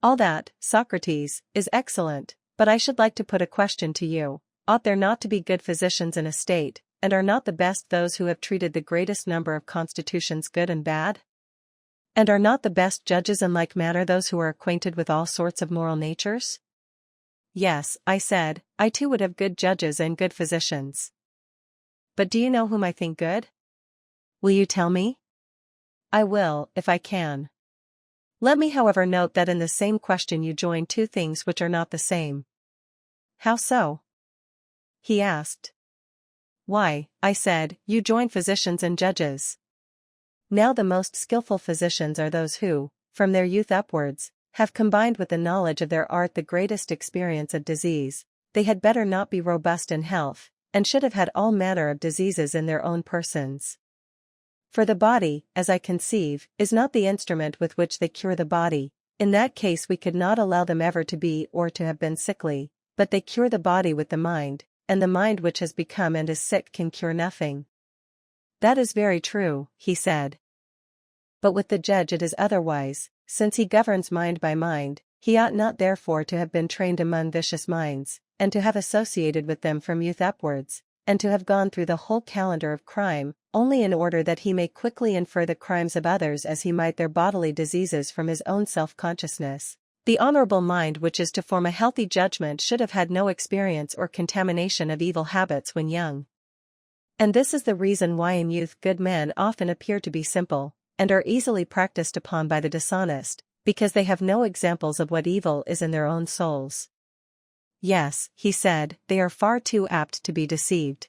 All that, Socrates, is excellent, but I should like to put a question to you. Ought there not to be good physicians in a state, and are not the best those who have treated the greatest number of constitutions good and bad? And are not the best judges in like manner those who are acquainted with all sorts of moral natures? Yes, I said, I too would have good judges and good physicians. But do you know whom I think good? Will you tell me? I will, if I can. Let me however note that in the same question you join two things which are not the same. How so? He asked. Why, I said, you join physicians and judges. Now the most skillful physicians are those who, from their youth upwards, have combined with the knowledge of their art the greatest experience of disease. They had better not be robust in health, and should have had all manner of diseases in their own persons. For the body, as I conceive, is not the instrument with which they cure the body. In that case we could not allow them ever to be or to have been sickly, but they cure the body with the mind, and the mind which has become and is sick can cure nothing. That is very true, he said. But with the judge it is otherwise, since he governs mind by mind, he ought not therefore to have been trained among vicious minds, and to have associated with them from youth upwards, and to have gone through the whole calendar of crime, only in order that he may quickly infer the crimes of others as he might their bodily diseases from his own self-consciousness. The honorable mind which is to form a healthy judgment should have had no experience or contamination of evil habits when young. And this is the reason why in youth good men often appear to be simple, and are easily practiced upon by the dishonest, because they have no examples of what evil is in their own souls. Yes, he said, they are far too apt to be deceived.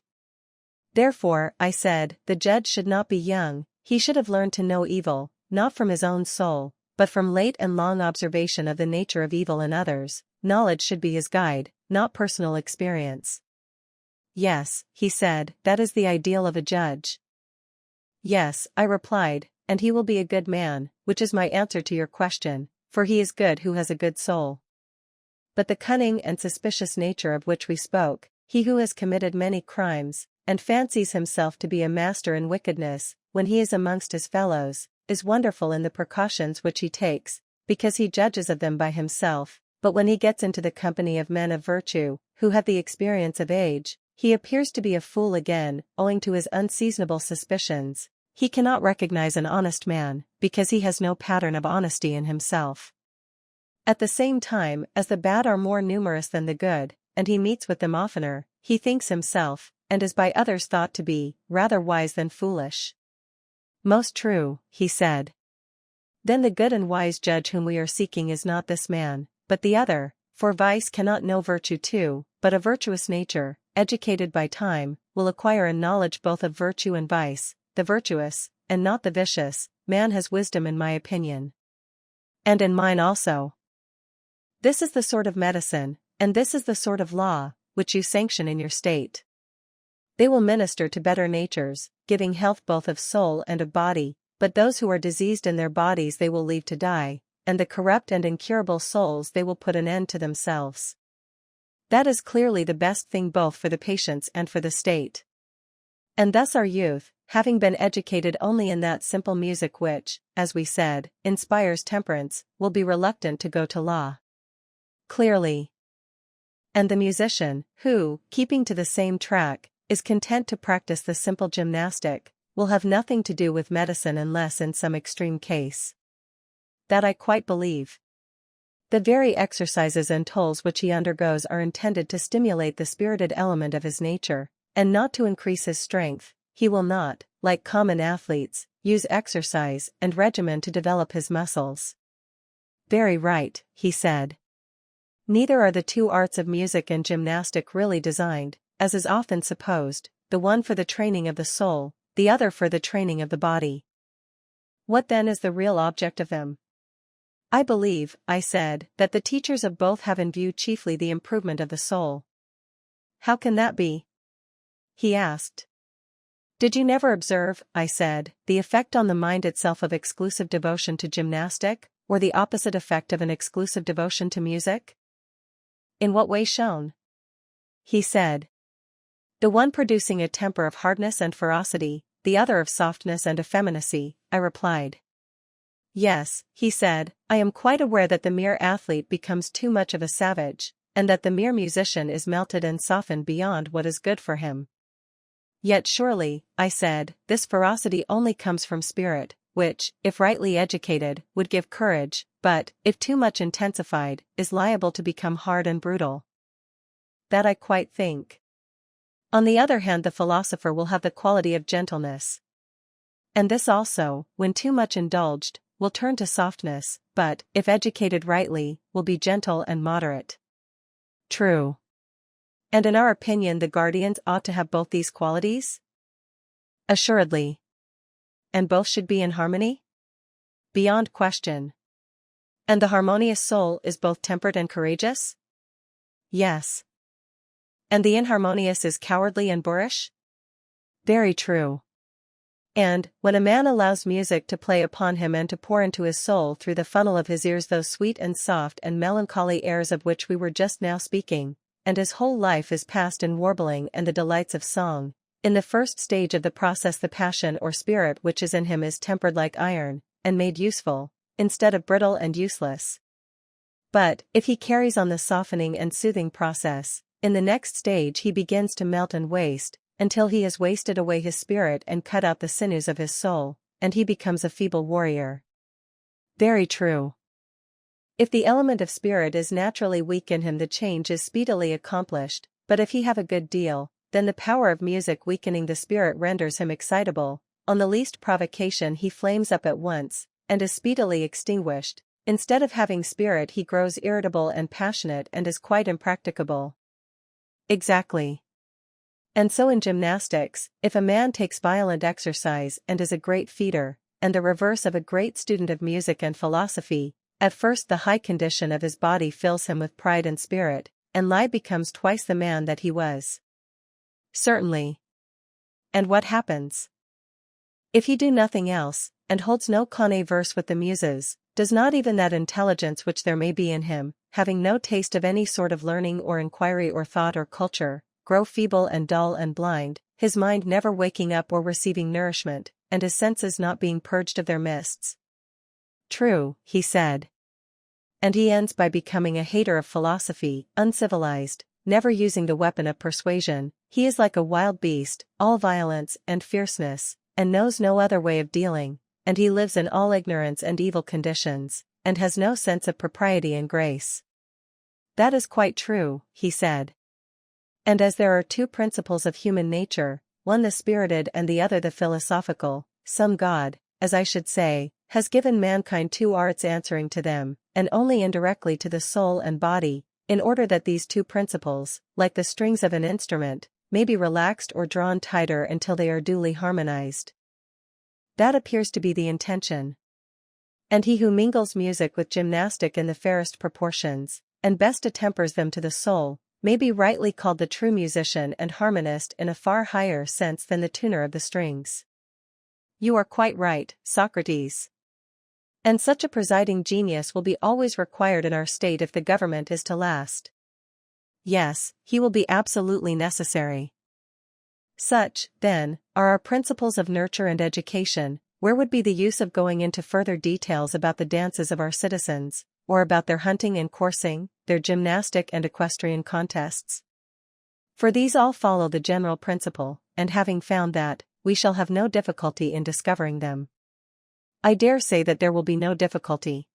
Therefore, I said, the judge should not be young, he should have learned to know evil, not from his own soul, but from late and long observation of the nature of evil in others. Knowledge should be his guide, not personal experience. Yes, he said, that is the ideal of a judge. Yes, I replied, and he will be a good man, which is my answer to your question, for he is good who has a good soul. But the cunning and suspicious nature of which we spoke, he who has committed many crimes, and fancies himself to be a master in wickedness, when he is amongst his fellows, is wonderful in the precautions which he takes, because he judges of them by himself, but when he gets into the company of men of virtue, who have the experience of age, he appears to be a fool again, owing to his unseasonable suspicions. He cannot recognize an honest man, because he has no pattern of honesty in himself. At the same time, as the bad are more numerous than the good, and he meets with them oftener, he thinks himself, and is by others thought to be, rather wise than foolish. Most true, he said. Then the good and wise judge whom we are seeking is not this man, but the other, for vice cannot know virtue too, but a virtuous nature, educated by time, will acquire a knowledge both of virtue and vice. The virtuous, and not the vicious, man has wisdom in my opinion. And in mine also. This is the sort of medicine, and this is the sort of law, which you sanction in your state. They will minister to better natures, giving health both of soul and of body, but those who are diseased in their bodies they will leave to die, and the corrupt and incurable souls they will put an end to themselves. That is clearly the best thing both for the patients and for the state. And thus our youth, having been educated only in that simple music which, as we said, inspires temperance, will be reluctant to go to law. Clearly. And the musician, who, keeping to the same track, is content to practice the simple gymnastic, will have nothing to do with medicine unless in some extreme case. That I quite believe. The very exercises and tolls which he undergoes are intended to stimulate the spirited element of his nature, and not to increase his strength. He will not, like common athletes, use exercise and regimen to develop his muscles. Very right, he said. Neither are the two arts of music and gymnastic really designed, as is often supposed, the one for the training of the soul, the other for the training of the body. What then is the real object of them? I believe, I said, that the teachers of both have in view chiefly the improvement of the soul. How can that be? He asked. Did you never observe, I said, the effect on the mind itself of exclusive devotion to gymnastic, or the opposite effect of an exclusive devotion to music? In what way shown? He said. The one producing a temper of hardness and ferocity, the other of softness and effeminacy, I replied. Yes, he said, I am quite aware that the mere athlete becomes too much of a savage, and that the mere musician is melted and softened beyond what is good for him. Yet surely, I said, this ferocity only comes from spirit, which, if rightly educated, would give courage, but, if too much intensified, is liable to become hard and brutal. that I quite think. On the other hand, the philosopher will have the quality of gentleness. And this also, when too much indulged, will turn to softness, but, if educated rightly, will be gentle and moderate. True. And in our opinion, the guardians ought to have both these qualities? Assuredly. And both should be in harmony? Beyond question. And the harmonious soul is both temperate and courageous? Yes. And the inharmonious is cowardly and boorish? Very true. And, when a man allows music to play upon him and to pour into his soul through the funnel of his ears those sweet and soft and melancholy airs of which we were just now speaking, and his whole life is passed in warbling and the delights of song, in the first stage of the process the passion or spirit which is in him is tempered like iron, and made useful, instead of brittle and useless. But, if he carries on the softening and soothing process, in the next stage he begins to melt and waste, until he has wasted away his spirit and cut out the sinews of his soul, and he becomes a feeble warrior. Very true. If the element of spirit is naturally weak in him, the change is speedily accomplished, but if he have a good deal, then the power of music weakening the spirit renders him excitable. On the least provocation he flames up at once, and is speedily extinguished. Instead of having spirit he grows irritable and passionate and is quite impracticable. Exactly. And so in gymnastics, if a man takes violent exercise and is a great feeder, and the reverse of a great student of music and philosophy, at first the high condition of his body fills him with pride and spirit, and lie becomes twice the man that he was. Certainly. And what happens? If he do nothing else, and holds no converse with the muses, does not even that intelligence which there may be in him, having no taste of any sort of learning or inquiry or thought or culture, grow feeble and dull and blind, his mind never waking up or receiving nourishment, and his senses not being purged of their mists? True, he said. And he ends by becoming a hater of philosophy, uncivilized, never using the weapon of persuasion. He is like a wild beast, all violence and fierceness, and knows no other way of dealing, and he lives in all ignorance and evil conditions, and has no sense of propriety and grace. That is quite true, he said. And as there are two principles of human nature, one the spirited and the other the philosophical, some God, as I should say, has given mankind two arts answering to them, and only indirectly to the soul and body, in order that these two principles, like the strings of an instrument, may be relaxed or drawn tighter until they are duly harmonized. That appears to be the intention. And he who mingles music with gymnastic in the fairest proportions, and best attempers them to the soul, may be rightly called the true musician and harmonist in a far higher sense than the tuner of the strings. You are quite right, Socrates. And such a presiding genius will be always required in our state if the government is to last. Yes, he will be absolutely necessary. Such, then, are our principles of nurture and education. Where would be the use of going into further details about the dances of our citizens, or about their hunting and coursing, their gymnastic and equestrian contests? For these all follow the general principle, and having found that, we shall have no difficulty in discovering them. I dare say that there will be no difficulty.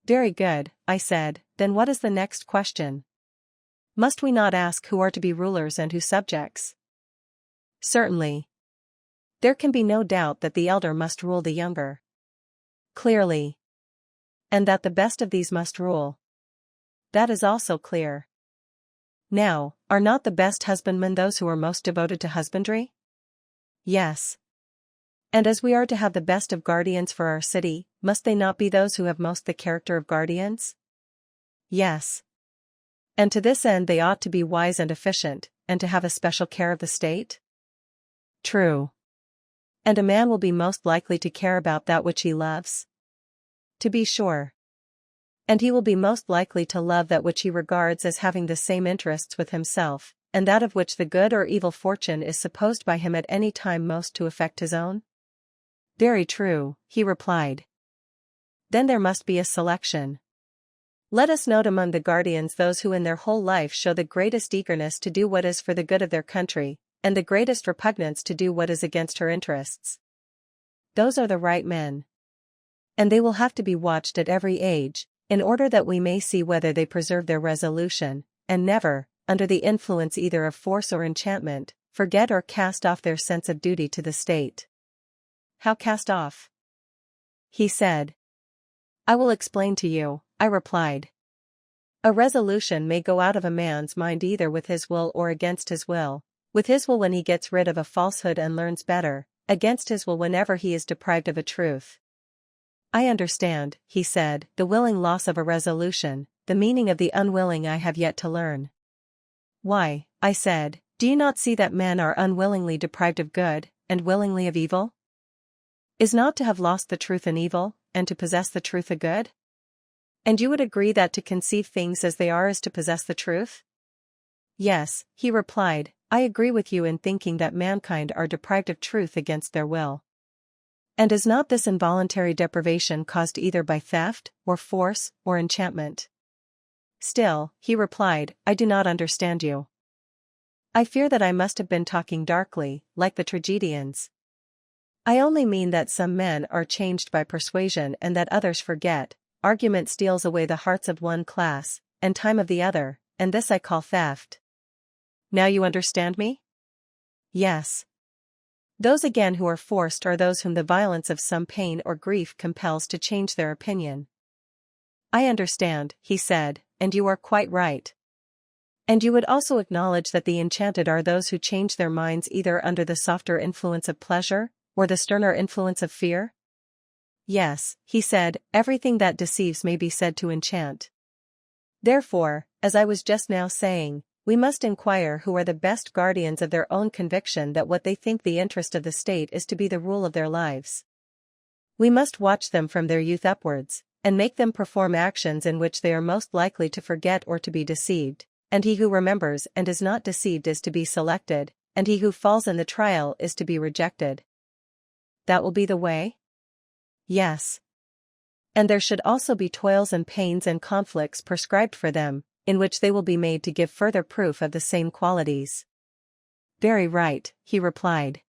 Very good, I said, then what is the next question? Must we not ask who are to be rulers and who subjects? Certainly. There can be no doubt that the elder must rule the younger. Clearly. And that the best of these must rule. That is also clear. Now, are not the best husbandmen those who are most devoted to husbandry? Yes. And as we are to have the best of guardians for our city, must they not be those who have most the character of guardians? Yes. And to this end they ought to be wise and efficient, and to have a special care of the state? True. And a man will be most likely to care about that which he loves? To be sure. And he will be most likely to love that which he regards as having the same interests with himself, and that of which the good or evil fortune is supposed by him at any time most to affect his own? Very true, he replied. Then there must be a selection. Let us note among the guardians those who in their whole life show the greatest eagerness to do what is for the good of their country, and the greatest repugnance to do what is against her interests. Those are the right men. And they will have to be watched at every age, in order that we may see whether they preserve their resolution, and never, under the influence either of force or enchantment, forget or cast off their sense of duty to the state. How cast off? He said. I will explain to you, I replied. A resolution may go out of a man's mind either with his will or against his will. With his will when he gets rid of a falsehood and learns better, against his will whenever he is deprived of a truth. I understand, he said, the willing loss of a resolution, the meaning of the unwilling I have yet to learn. Why, I said, do you not see that men are unwillingly deprived of good, and willingly of evil? Is not to have lost the truth an evil, and to possess the truth a good? And you would agree that to conceive things as they are is to possess the truth? Yes, he replied, I agree with you in thinking that mankind are deprived of truth against their will. And is not this involuntary deprivation caused either by theft, or force, or enchantment? Still, he replied, I do not understand you. I fear that I must have been talking darkly, like the tragedians. I only mean that some men are changed by persuasion and that others forget. Argument steals away the hearts of one class, and time of the other, and this I call theft. Now you understand me? Yes. Those again who are forced are those whom the violence of some pain or grief compels to change their opinion. I understand, he said, and you are quite right. And you would also acknowledge that the enchanted are those who change their minds either under the softer influence of pleasure, or the sterner influence of fear? Yes, he said, everything that deceives may be said to enchant. Therefore, as I was just now saying, we must inquire who are the best guardians of their own conviction that what they think the interest of the state is to be the rule of their lives. We must watch them from their youth upwards, and make them perform actions in which they are most likely to forget or to be deceived, and he who remembers and is not deceived is to be selected, and he who falls in the trial is to be rejected. That will be the way? Yes. And there should also be toils and pains and conflicts prescribed for them, in which they will be made to give further proof of the same qualities. Very right, he replied.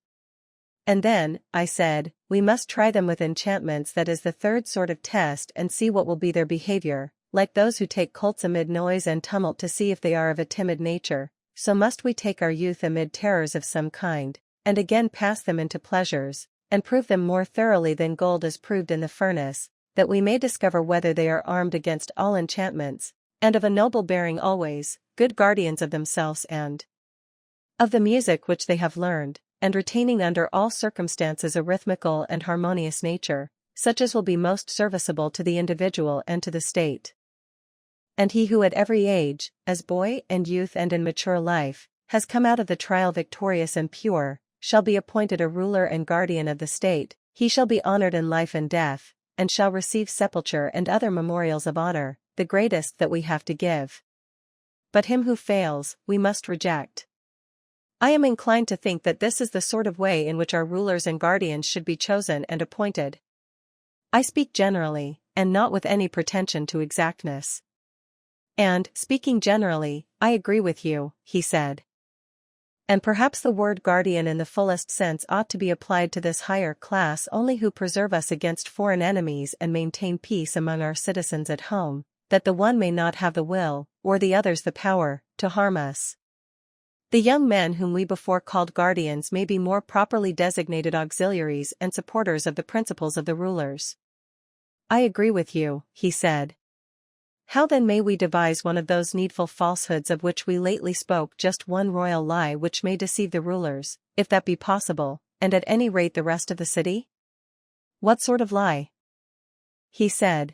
And then, I said, we must try them with enchantments, that is the third sort of test, and see what will be their behavior, like those who take colts amid noise and tumult to see if they are of a timid nature, so must we take our youth amid terrors of some kind, and again pass them into pleasures, and prove them more thoroughly than gold is proved in the furnace, that we may discover whether they are armed against all enchantments, and of a noble bearing always, good guardians of themselves and of the music which they have learned, and retaining under all circumstances a rhythmical and harmonious nature, such as will be most serviceable to the individual and to the state. And he who at every age, as boy and youth and in mature life, has come out of the trial victorious and pure, shall be appointed a ruler and guardian of the state, he shall be honored in life and death, and shall receive sepulture and other memorials of honor, the greatest that we have to give. But him who fails, we must reject. I am inclined to think that this is the sort of way in which our rulers and guardians should be chosen and appointed. I speak generally, and not with any pretension to exactness. And, speaking generally, I agree with you, he said. And perhaps the word guardian in the fullest sense ought to be applied to this higher class only, who preserve us against foreign enemies and maintain peace among our citizens at home, that the one may not have the will, or the others the power, to harm us. The young men whom we before called guardians may be more properly designated auxiliaries and supporters of the principles of the rulers. I agree with you, he said. How then may we devise one of those needful falsehoods of which we lately spoke, just one royal lie which may deceive the rulers, if that be possible, and at any rate the rest of the city? What sort of lie? He said.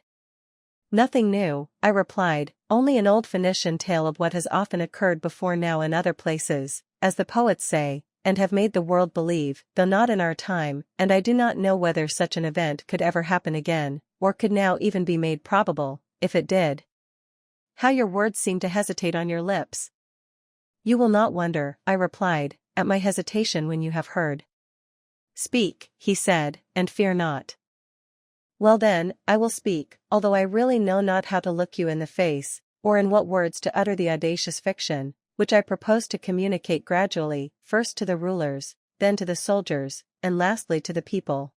Nothing new, I replied, only an old Phoenician tale of what has often occurred before now in other places, as the poets say, and have made the world believe, though not in our time, and I do not know whether such an event could ever happen again, or could now even be made probable, if it did. How your words seem to hesitate on your lips. You will not wonder, I replied, at my hesitation when you have heard. Speak, he said, and fear not. Well then, I will speak, although I really know not how to look you in the face, or in what words to utter the audacious fiction, which I propose to communicate gradually, first to the rulers, then to the soldiers, and lastly to the people.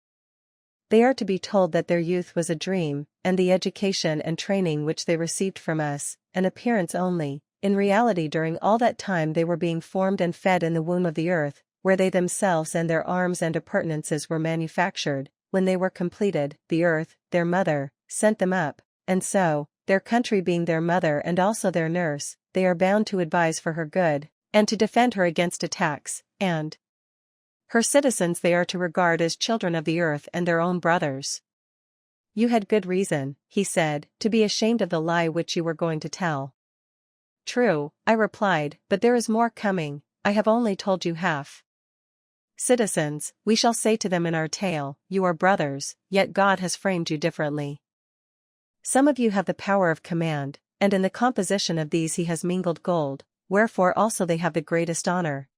They are to be told that their youth was a dream, and the education and training which they received from us, an appearance only, In reality, during all that time they were being formed and fed in the womb of the earth, where they themselves and their arms and appurtenances were manufactured. When they were completed, the earth, their mother, sent them up, and so, their country being their mother and also their nurse, they are bound to advise for her good, and to defend her against attacks, and her citizens they are to regard as children of the earth and their own brothers. You had good reason, he said, to be ashamed of the lie which you were going to tell. True, I replied, but there is more coming. I have only told you half. Citizens, we shall say to them in our tale, you are brothers, yet God has framed you differently. Some of you have the power of command, and in the composition of these he has mingled gold, wherefore also they have the greatest honor,